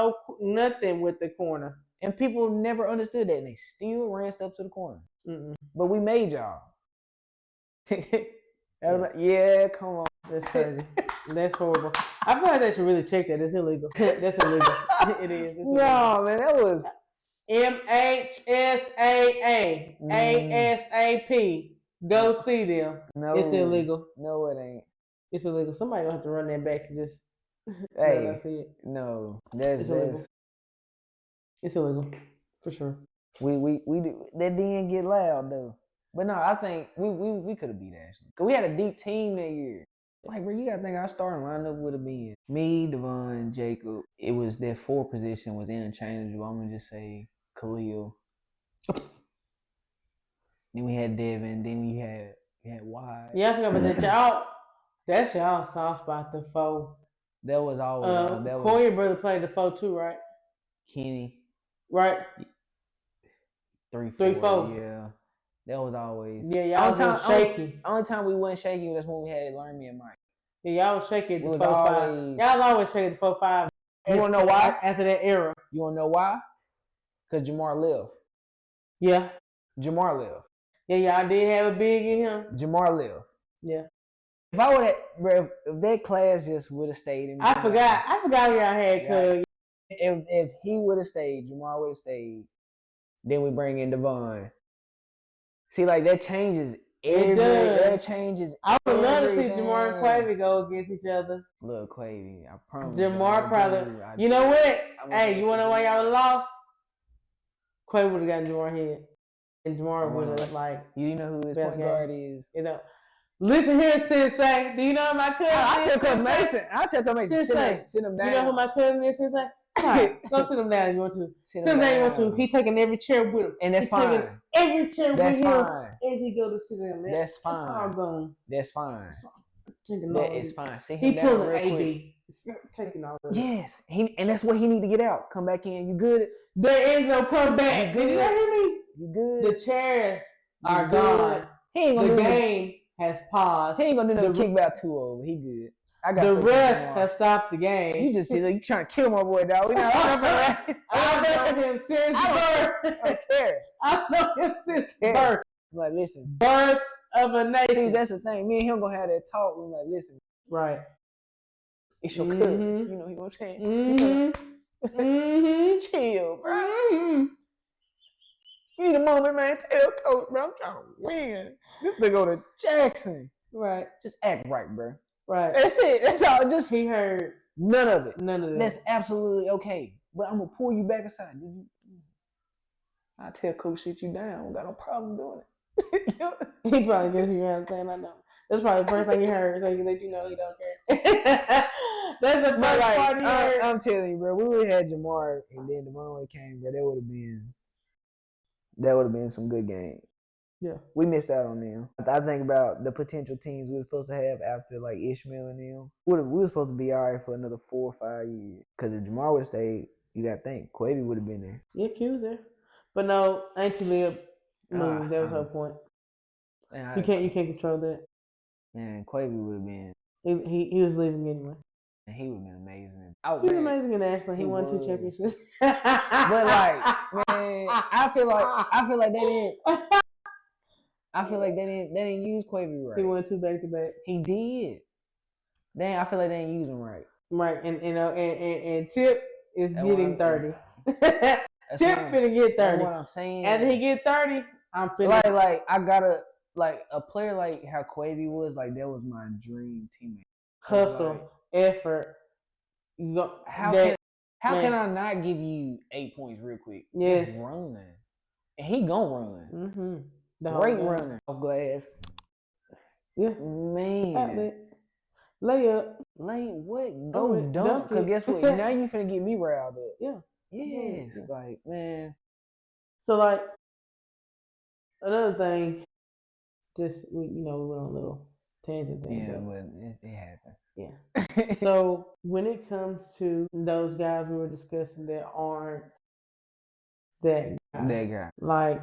nothing with the corner. And people never understood that, and they still ran stuff to the corner. Mm-mm. But we made y'all. Yeah, come on. That's crazy. That's horrible. I feel like they should really check that. It's illegal. That's illegal. It is. No, man, that was MHSAA ASAP. Go see them. No, it's illegal. No, it ain't. It's illegal. Somebody gonna have to run that back to just. Hey, no, that's illegal. It's illegal for sure. We do, that didn't get loud though. But no, I think we could have beat Ashley. Cause we had a deep team that year. Like, bro, you gotta think our starting lineup would have been me, Devon, Jacob. It was that 4 position was interchangeable. I'm gonna just say Khalil. Then we had Devin. Then we had Wide. Yeah, I forgot about that. That's y'all soft spot, the 4. That was always. Corey brother played the 4 too, right? Kenny. Right. 3-4. Yeah. That was always. Yeah, y'all was shaky. Only time we wasn't shaky was when we had Learn Me and Mike. Yeah, y'all was shaky at the 4-5. Y'all was always shaky at the 4-5. You wanna know why? After that era. You wanna know why? Because Jamar left. Yeah. Jamar left. Yeah, y'all did have a big in him. Jamar left. Yeah. If I would have, bro, if that class just would have stayed in. I forgot who y'all had. Cause if he would have stayed, Jamar would have stayed. Then we bring in Devon. See, like that changes everything. That changes. I would love to see Jamar and Quavy go against each other. Look, Quavy, I promise. Jamar probably. You know what? Hey, you wanna know why y'all lost? Quavy would have gotten Jamar head, and Jamar would have like. You know who his point guard is? You know. Listen here, Sensei. Do you know my cousin? I tell Coach Mason. Sit him down. You know who my cousin is, Sensei? Right. Go sit him down if you want to. Sit him down if you want to. He's taking every chair with him. And that's fine. Every chair with him. And he go to sit down. That's fine. That's all gone. That's fine. That is fine. See him he down pulling real AB. Quick. Taking all of it. Yes. And that's what he need to get out. Come back in. You good? There is no comeback. Did you hear me? You good? The chairs are gone. He ain't gonna the game has paused. He ain't gonna do no kickback 2-0. He good. The refs have stopped the game. You just you trying to kill my boy, dog. We not I've known him since birth. I don't care. I've known him since birth. Like, listen. Birth of a nation. See, that's the thing. Me and him gonna have that talk. We're like, listen. Right. It's your cousin. You know what I'm saying? Chill, bro. Mm-hmm. You need a moment, man. Tell coach, bro. I'm trying to win. This nigga go to Jackson. Right. Just act right, bro. Right. That's it. That's all. Just he heard none of it. None of that. That's absolutely okay. But I'm gonna pull you back aside. I tell coach, sit you down. Got no problem doing it. He probably gets you around saying, I know. That's probably the first thing you heard, so he can let you know he don't care. That's the first part you heard. I'm telling you, bro. We would have had Jamar, and then the moment it came, bro, that would have been some good games. Yeah. We missed out on them. I think about the potential teams we were supposed to have after like Ishmael and them. We were supposed to be all right for another 4 or 5 years. Because if Jamar would have stayed, you got to think, Quavy would have been there. Yeah, Q was there. But no, Auntie Lib moved. That was her point. You can't control that. Man, Quavy would have been. He was leaving anyway. And he would have been amazing. He was amazing in Ashland. He won 2 championships. But like, man, I feel like they didn't. I feel like they didn't use Quavy right. He won 2 back-to-back. He did. Dang, I feel like they didn't use him right. Right, and Tip is getting 30. Tip finna get 30. That's what I'm saying. After he get 30, I'm finna like I gotta like a player like how Quavy was, like that was my dream teammate. Hustle, effort. How How can I not give you 8 points real quick? Yes. Just run. And he gonna run. Mm-hmm. Great runner. I'm glad. Yeah. Man. Outlet. Layup. What? Go dunk. Because guess what? Now you finna get me riled up. Yeah. Yes. Yeah. Like, man. So, like, another thing, just, we went on a little tangent thing. Yeah, but it happens. Yeah. So, when it comes to those guys we were discussing that aren't that guy, like,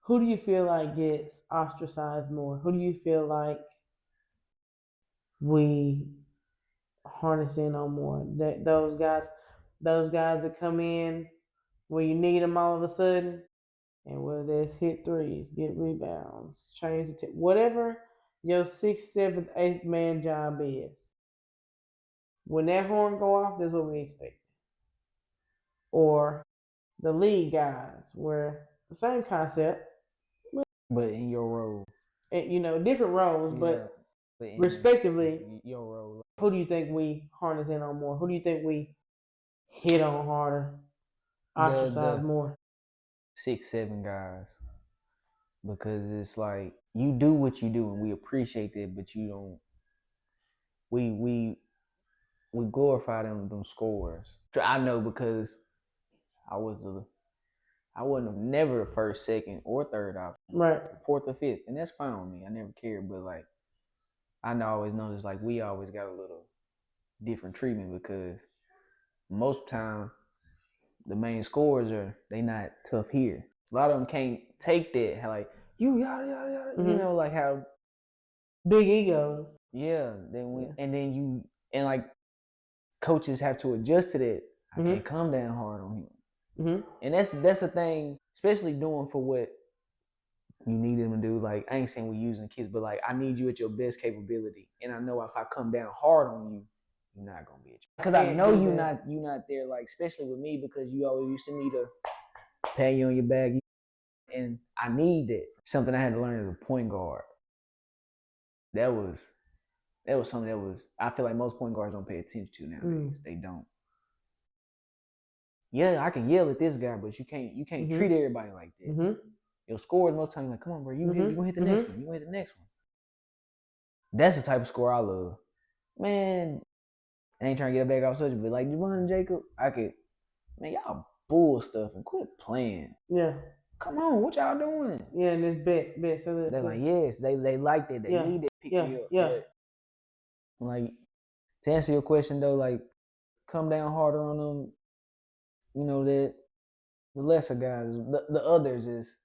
who do you feel like gets ostracized more? Who do you feel like we harness in on more? That those guys that come in when you need them all of a sudden, and whether it's hit threes, get rebounds, change the whatever your 6th, 7th, 8th man job is. When that horn go off, that's what we expect. Or the lead guys, where the same concept, but in your role, and, different roles, but respectively, your role. Who do you think we harness in on more? Who do you think we hit on harder, ostracize more? 6, 7 guys, because it's like you do what you do, and we appreciate that, but you don't. We glorify them scores. I know because I wasn't never the first, second, or third option. Right. 4th or 5th, and that's fine with me. I never cared, but like I always noticed like we always got a little different treatment because most of the time the main scorers they not tough here. A lot of them can't take that. How like you yada yada yada. Like how big egos. Yeah. And like coaches have to adjust to that. I can't come down hard on him. And that's the thing, especially doing for what you need them to do. Like I ain't saying we using kids, but like I need you at your best capability. And I know if I come down hard on you, you're not gonna be at you. Because I know you're not there. Like especially with me, because you always used to me to pat you on your back, and I need that. Something I had to learn as a point guard. That was something that was. I feel like most point guards don't pay attention to nowadays. They don't. Yeah, I can yell at this guy, but you can't treat everybody like that. Your scores most times like, come on, bro, you gonna hit the next one. You gonna hit the next one. That's the type of score I love. Man, I ain't trying to get back off subject, but like Javon and Jacob, man, y'all bull stuff and quit playing. Yeah. Come on, what y'all doing? Yeah, and it's bet. So they're like, yes, they like that. They need that pick me up. Yeah. Like, to answer your question though, like, come down harder on them. That the lesser guys, the others is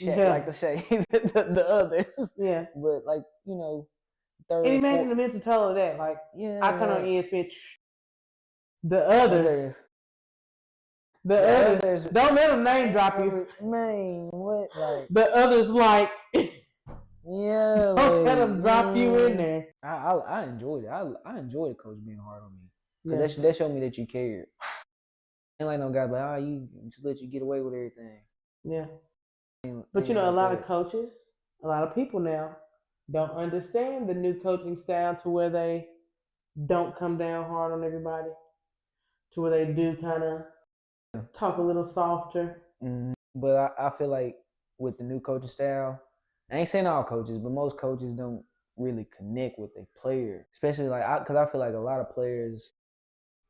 like to say the others. Yeah. But like, third. And imagine the mental toll of that. Like, I turn on ESPN. The others. The others. Don't let them name drop you. Man, what? Like the others, like. Yeah. Don't let them drop you in there. I enjoyed it. I enjoyed Coach being hard on me because that showed me that you cared. And like no guy, but you just let you get away with everything. Yeah. But a lot of coaches, a lot of people now don't understand the new coaching style to where they don't come down hard on everybody, to where they do kind of talk a little softer. But I feel like with the new coaching style, I ain't saying all coaches, but most coaches don't really connect with their player, especially like because I feel like a lot of players.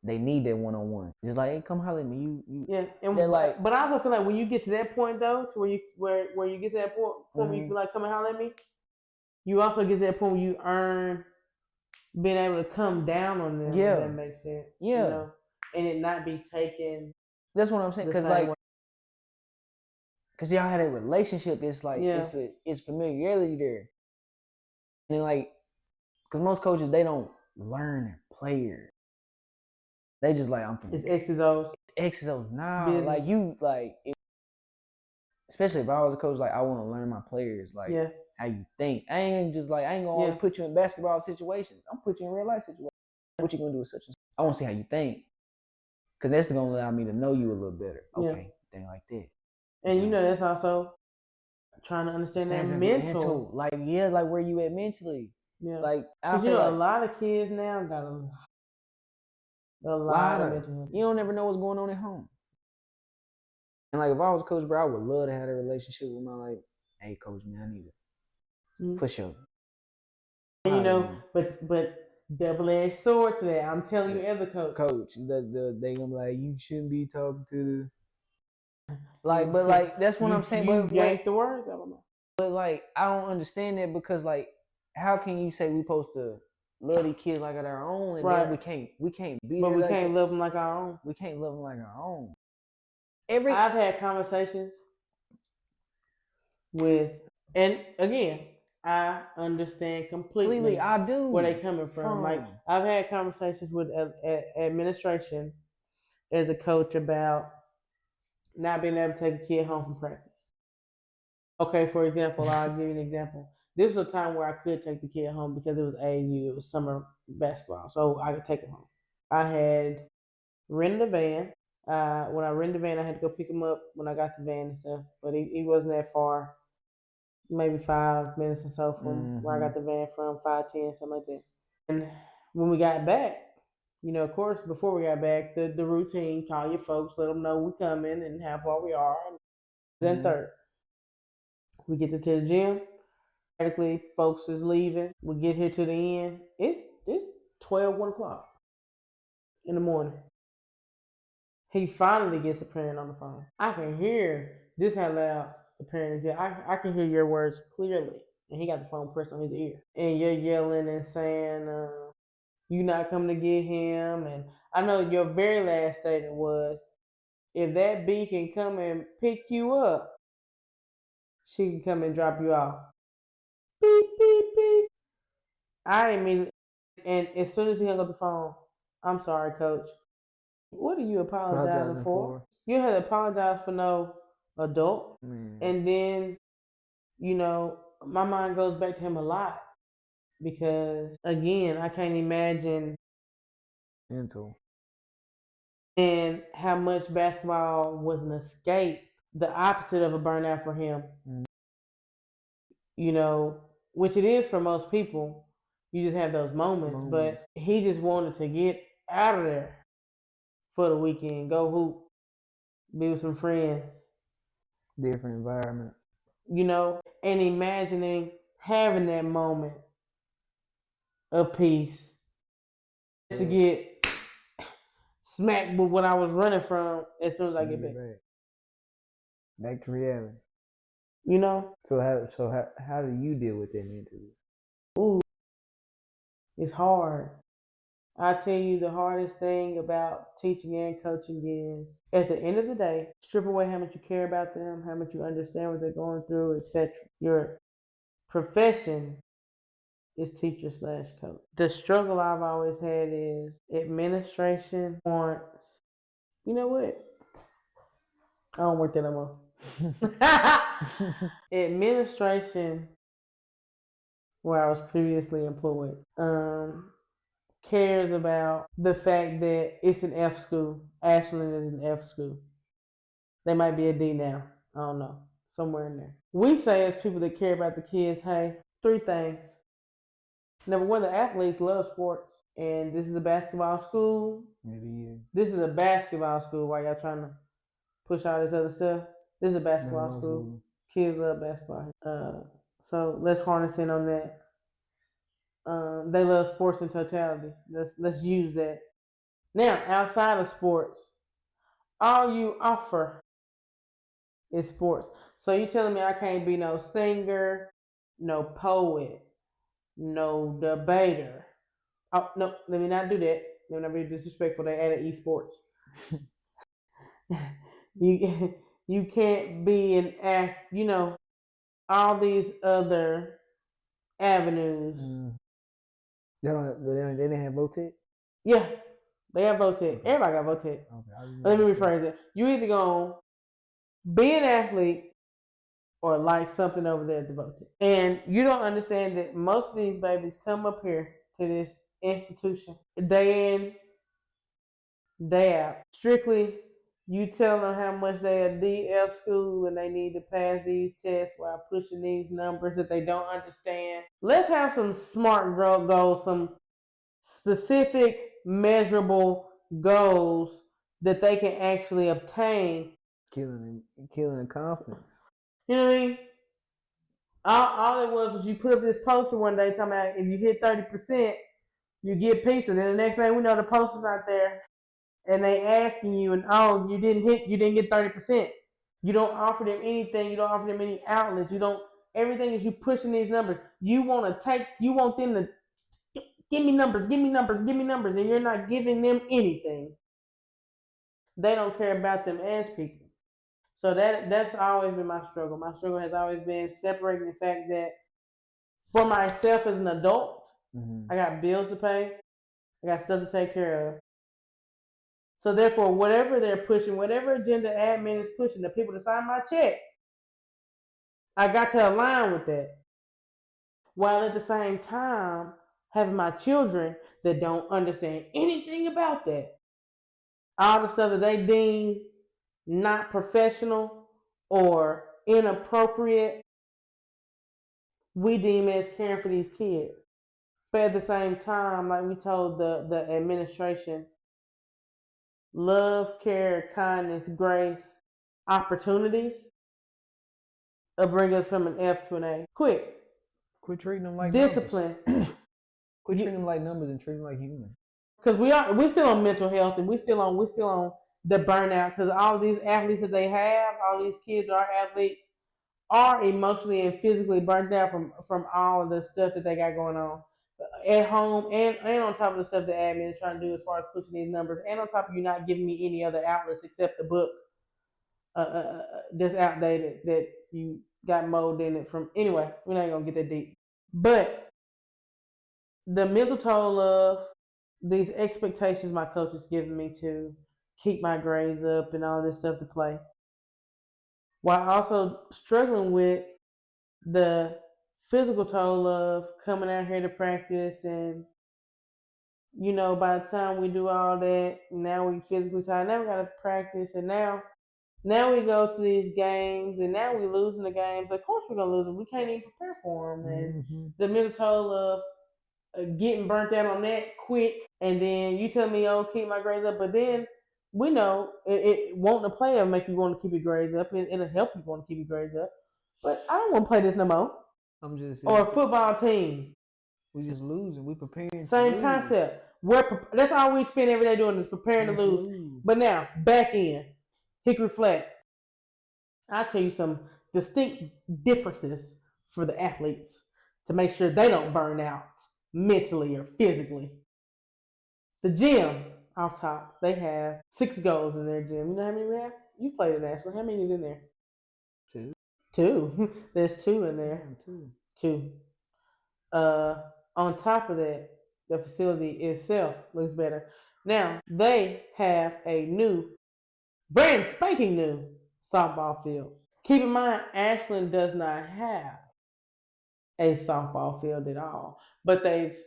They need that one-on-one. Just like, hey, come holler at me. Yeah, and like, but I also feel like when you get to that point though, to where you get to that point where you be like, come and holler at me, you also get to that point where you earn being able to come down on them. Yeah, if that makes sense. Yeah, and it not be taken. That's what I'm saying. Because because y'all had a relationship. It's like it's familiarity there. And then like, because most coaches they don't learn their player. They just like it's X's O's. X's O's. Nah, business. Like you like, especially if I was a coach, like I want to learn my players, like how you think. I ain't gonna always put you in basketball situations. I'm put you in real life situations. What you gonna do with such and such? I want to see how you think, because that's gonna allow me to know you a little better. Okay, think like that. And that's also trying to understand that mental. Like like where you at mentally. Yeah, like I feel like a lot of kids now got A lot of mental health. You don't never know what's going on at home. And like if I was coach, bro, I would love to have a relationship with my like, hey coach, man, I need to push up. And you know, but double-edged sword to that. I'm telling you, as a coach, they gonna be like, you shouldn't be talking to the like, but like that's what I'm saying. You but yank the words out of my mouth. But like, I don't understand that because like, how can you say we supposed to love these kids like our own, and then we can't be but there we like can't love them like our own. We can't love them like our own. I've had conversations with, and again, I understand completely. I do where they coming from. Like I've had conversations with administration as a coach about not being able to take a kid home from practice. Okay, for example, I'll give you an example. This was a time where I could take the kid home because it was AAU, it was summer basketball, so I could take him home. I had rented a van. When I rented the van, I had to go pick him up when I got the van and stuff, but he wasn't that far, maybe 5 minutes or so from where I got the van from, 5, 10, something like that. And when we got back, you know, of course, before we got back, the routine, call your folks, let them know we coming and how far we are. Then third, we get to the gym. Practically, folks is leaving. We get here to the end. It's 12, 1 o'clock in the morning. He finally gets a parent on the phone. I can hear this how loud the parent is. I can hear your words clearly. And he got the phone pressed on his ear. And you're yelling and saying, you not coming to get him. And I know your very last statement was, if that B can come and pick you up, she can come and drop you off. Beep, beep, beep. I immediately, and as soon as he hung up the phone, I'm sorry, coach. What are you apologizing for? You had to apologize for no adult. And then, you know, my mind goes back to him a lot because, again, I can't imagine and how much basketball was an escape, the opposite of a burnout for him. You know, which it is for most people. You just have those moments. But he just wanted to get out of there for the weekend, go hoop, be with some friends. Different environment. You know, and imagining having that moment of peace to get smacked with what I was running from as soon as I get back. Back to reality. You know? So how do you deal with that mentally? Ooh, it's hard. I tell you, the hardest thing about teaching and coaching is, at the end of the day, strip away how much you care about them, how much you understand what they're going through, etc. Your profession is teacher/coach. The struggle I've always had is administration wants, you know what? I don't work that no more. Administration, where I was previously employed, cares about the fact that it's an F school. Ashland is an F school. They might be a D now. I don't know. Somewhere in there. We say as people that care about the kids, hey, 3 things. Number 1, the athletes love sports. And this is a basketball school. This is a basketball school while y'all trying to push all this other stuff. This is a basketball school. Kids love basketball. So let's harness in on that. They love sports in totality. Let's use that. Now, outside of sports, all you offer is sports. So you telling me I can't be no singer, no poet, no debater. Oh no, let me not do that. Let me not be disrespectful. They added esports. you can't be an act. You know, all these other avenues. They didn't have VOTEC? Yeah, they have VOTEC. Everybody got VOTEC. Let me rephrase it. You either gonna be an athlete or like something over there at the VOTEC. And you don't understand that most of these babies come up here to this institution day in, day out. Strictly, you tell them how much they are DF school and they need to pass these tests while pushing these numbers that they don't understand. Let's have some smart goals, some specific, measurable goals that they can actually obtain. Killing the confidence. You know what I mean? All it was you put up this poster one day talking about if you hit 30%, you get pizza. Then the next thing we know, the poster's out there, and they asking you, and you didn't get 30%. You don't offer them anything. You don't offer them any outlets. You don't. Everything is you pushing these numbers. You want them to give me numbers, and you're not giving them anything. They don't care about them as people. So that's always been my struggle. My struggle has always been separating the fact that for myself as an adult, I got bills to pay, I got stuff to take care of. So therefore, whatever they're pushing, whatever agenda admin is pushing, the people to sign my check, I got to align with that. While at the same time, having my children that don't understand anything about that. All the stuff that they deem not professional or inappropriate, we deem as caring for these kids. But at the same time, like we told the administration, love, care, kindness, grace, opportunities will bring us from an F to an A. Quit treating them like discipline. Quit treating them like numbers and treat them like humans. Because we're still on mental health, and we're still on the burnout. Because all of these athletes that they have, all these kids are athletes, are emotionally and physically burnt out from all of the stuff that they got going on at home, and on top of the stuff the admin is trying to do as far as pushing these numbers, and on top of you not giving me any other outlets except the book that's outdated that you got mold in it from. Anyway, we're not gonna get that deep, but the mental toll of these expectations my coach is giving me to keep my grades up and all this stuff to play, while also struggling with the physical toll of coming out here to practice, and by the time we do all that, now we physically tired, now we gotta practice, and now we go to these games, and now we losing the games. Of course we're gonna lose them. We can't even prepare for them, and the mental toll of getting burnt out on that quick, and then you tell me, oh, keep my grades up, but then we know it won't a player make you want to keep your grades up, and it'll help you want to keep your grades up. But I don't want to play this no more. Or a football team. We just losing. We preparing. Same concept. That's all we spend every day doing is preparing to lose. But now, back in Hickory Flat, I'll tell you some distinct differences for the athletes to make sure they don't burn out mentally or physically. The gym, off top, they have 6 goals in their gym. You know how many we have? You played it, Ashley. How many is in there? 2. There's 2 in there. 2. On top of that, the facility itself looks better. Now, they have a brand spanking new softball field. Keep in mind, Ashland does not have a softball field at all, but they've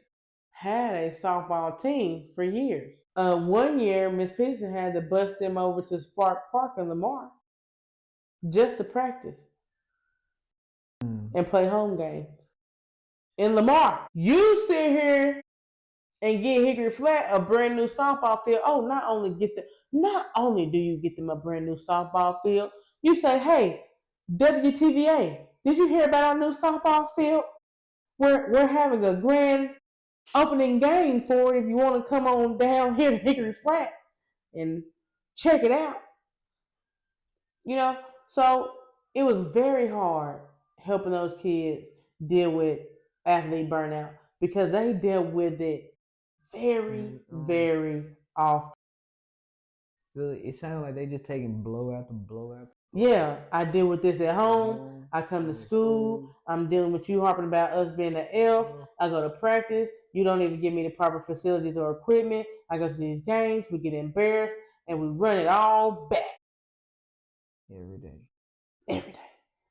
had a softball team for years. One year, Miss Peterson had to bus them over to Spark Park in Lamar just to practice and play home games. In Lamar, you sit here and get Hickory Flat a brand new softball field. Oh, not only do you get them a brand new softball field, you say, hey, WTVA, did you hear about our new softball field? We're having a grand opening game for it if you want to come on down here to Hickory Flat and check it out. So it was very hard helping those kids deal with athlete burnout because they dealt with it very, very often. Really, it sounded like they just taking blow after blow after. Yeah, I deal with this at home. I come to school. I'm dealing with you harping about us being an elf. I go to practice. You don't even give me the proper facilities or equipment. I go to these games. We get embarrassed, and we run it all back. Every day.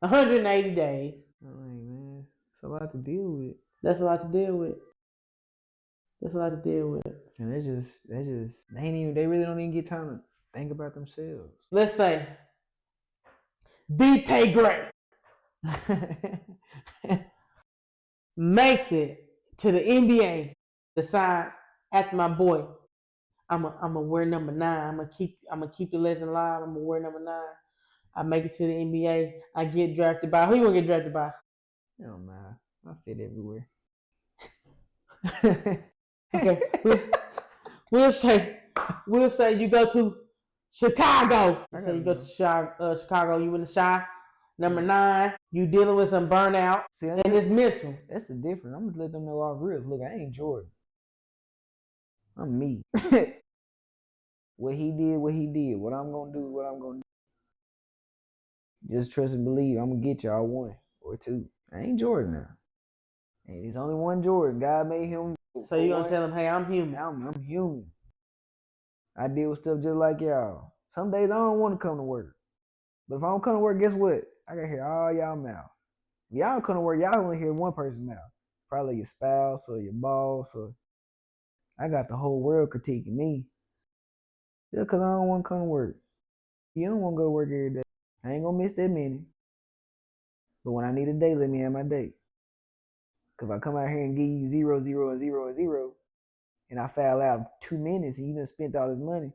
180 days. All right, man. It's a lot to deal with. That's a lot to deal with. And they really don't even get time to think about themselves. Let's say D.T. Gray makes it to the NBA, decides after my boy, I'm gonna wear number 9. I'm gonna keep the legend alive. I'm gonna wear number 9. I make it to the NBA. I get drafted by who you wanna get drafted by? It don't matter. I fit everywhere. Okay, we'll say you go to Chicago. You say you go to Chicago. You in the Chi. Number 9. You dealing with some burnout. See, and it's mental. That's the difference. I'm gonna let them know off real. Look, I ain't Jordan. I'm me. What he did. What I'm gonna do. Just trust and believe. I'm gonna get y'all 1 or 2. I ain't Jordan now. And there's only one Jordan. God made him. So you gonna tell him, hey, I'm human. I'm human. I deal with stuff just like y'all. Some days I don't want to come to work. But if I don't come to work, guess what? I gotta hear all y'all mouth. If y'all don't come to work, y'all only hear one person's mouth. Probably your spouse or your boss, or I got the whole world critiquing me. Just because I don't want to come to work. You don't want to go to work every day. I ain't gonna miss that many. But when I need a day, let me have my day. Cause if I come out here and give you 0, 0, and 0, and 0, and I foul out 2 minutes and you done spent all this money,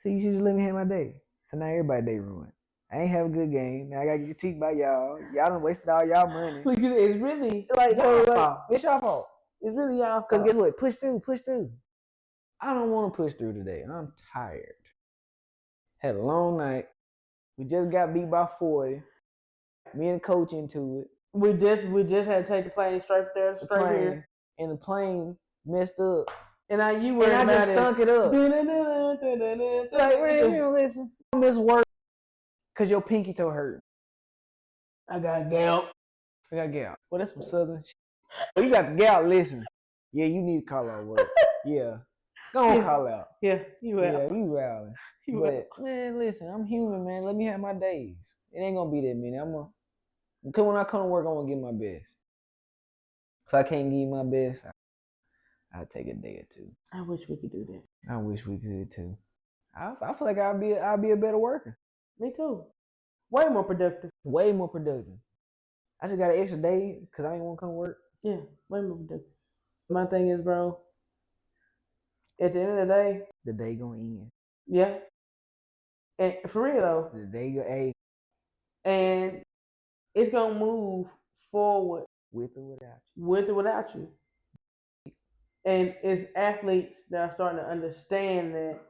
so you should just let me have my day. So now everybody's day ruined. I ain't have a good game. Now I gotta get critiqued by y'all. Y'all done wasted all y'all money. It's really y'all fault. It's y'all fault. It's really y'all fault. Cause guess what? Push through. I don't want to push through today. I'm tired. Had a long night. We just got beat by 40. Me and the coach into it. We just had to take the plane straight here. And the plane messed up. And now you worried about it. And I just stunk it up. Like, wait, listen. I miss work because your pinky toe hurt. I got gout. Well, that's some southern shit. Oh, you got the gout. Listen. Yeah, you need to call out work. Yeah. Go on, call out. Yeah, you out. Yeah, you out. But, man, listen, I'm human, man. Let me have my days. It ain't going to be that many. Because when I come to work, I want to give my best. If I can't give my best, I'll take a day or 2. I wish we could do that. I wish we could, too. I feel like I'll be a better worker. Me too. Way more productive. I just got an extra day because I ain't want to come to work. Yeah, way more productive. My thing is, bro, at the end of the day gonna end. Yeah. And for real though. The day go a. And it's gonna move forward. With or without you. And it's athletes that are starting to understand that.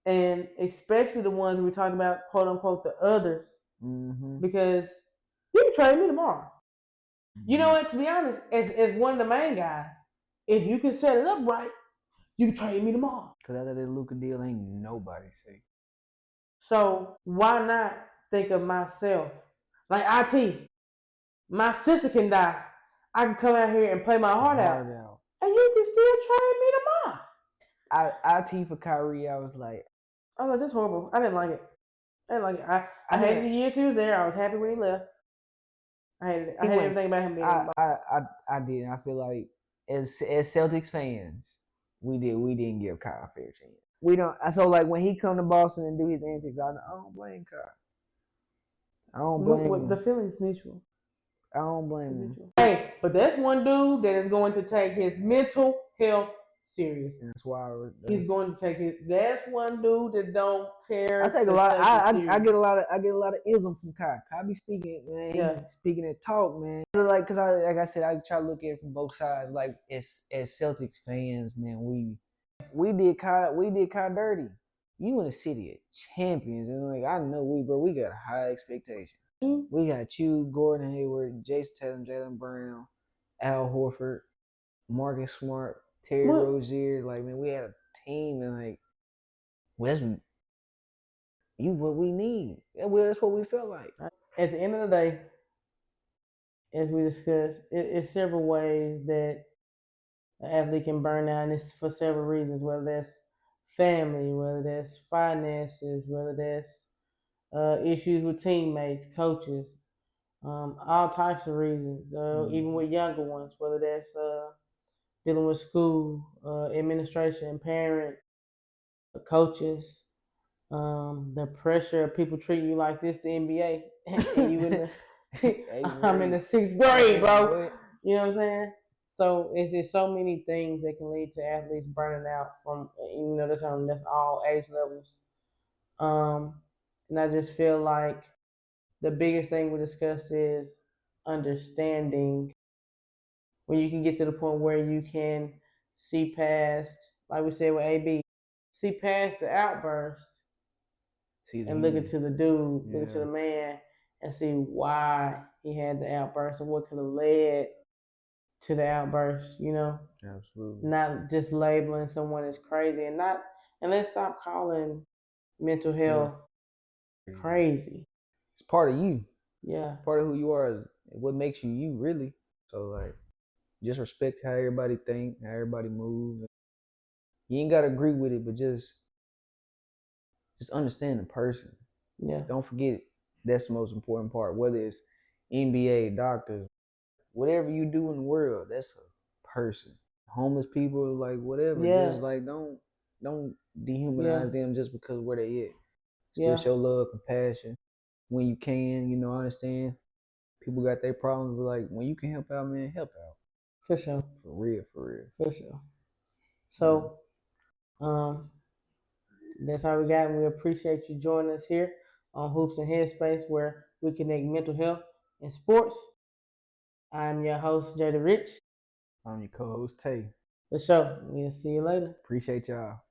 And especially the ones we talked about, quote unquote, the others. Mm-hmm. Because you can trade me tomorrow. Mm-hmm. You know what? To be honest, as one of the main guys, if you can set it up right, you can trade me tomorrow. Because after that Luka deal, ain't nobody safe. So why not think of myself? Like IT, my sister can die. I can come out here and play my heart out. And you can still trade me tomorrow. IT for Kyrie, I was like, this is horrible. I didn't like it. I hated the years he was there. I was happy when he left. I hated it. I hated everything about him being I did. I feel like as Celtics fans, we didn't give Kyle a fair chance. We don't. So like when he come to Boston and do his antics, I don't blame Kyle. I don't blame him. The feeling's mutual. I don't blame him. Hey, but that's one dude that is going to take his mental health serious. That's why he's going to take his. That's one dude that don't care. I take a lot. I get a lot of ism from Kyle. Kyle be speaking, man. Yeah. Speaking that talk, man. Like, cause like I said, I try to look at it from both sides. Like as Celtics fans, man, we did Kyle dirty. You in the city of champions, and like I know we got high expectations. We got you, Gordon Hayward, Jason Tatum, Jaylen Brown, Al Horford, Marcus Smart, Terry Rozier. Like, man, we had a team, and like, well, that's what we need. Well, that's what we felt like. At the end of the day, as we discussed, it's several ways that an athlete can burn out, and it's for several reasons, whether that's family, whether that's finances, whether that's issues with teammates, coaches, all types of reasons, even with younger ones, whether that's dealing with school, administration, parent, coaches, the pressure of people treating you like this, the NBA, and you in the, I'm in the 6th grade, bro. You know what I'm saying? So it's just so many things that can lead to athletes burning out from that's all age levels. And I just feel like the biggest thing we discuss is understanding when you can get to the point where you can see past, like we said with AB, see past the outburst See the and look human. into the dude, look into Yeah, the man, and see why he had the outburst and what could have led to the outburst. absolutely. Not just labeling someone as crazy and let's stop calling mental Health. health crazy. It's part of you. Yeah, Part of who you are is what makes you you, really. So like, just respect how everybody think, how everybody moves. You ain't gotta agree with it, but just understand the person. yeah, Don't forget that's the most important part. Whether it's NBA, doctors, whatever you do in the world, that's a person. Homeless people, like whatever, just yeah, like don't yeah, dehumanize them just because where they at. Still yeah, show love, compassion when you can. I understand people got their problems, but like when you can help out, man, help out for sure, for real, for real. for sure. Yeah. So, um, that's all we got. And we appreciate you joining us here on Hoops and Headspace, where we connect mental health and sports. I'm your host, Jada Rich. I'm your co-host Tay. For sure. We'll see you later. Appreciate y'all.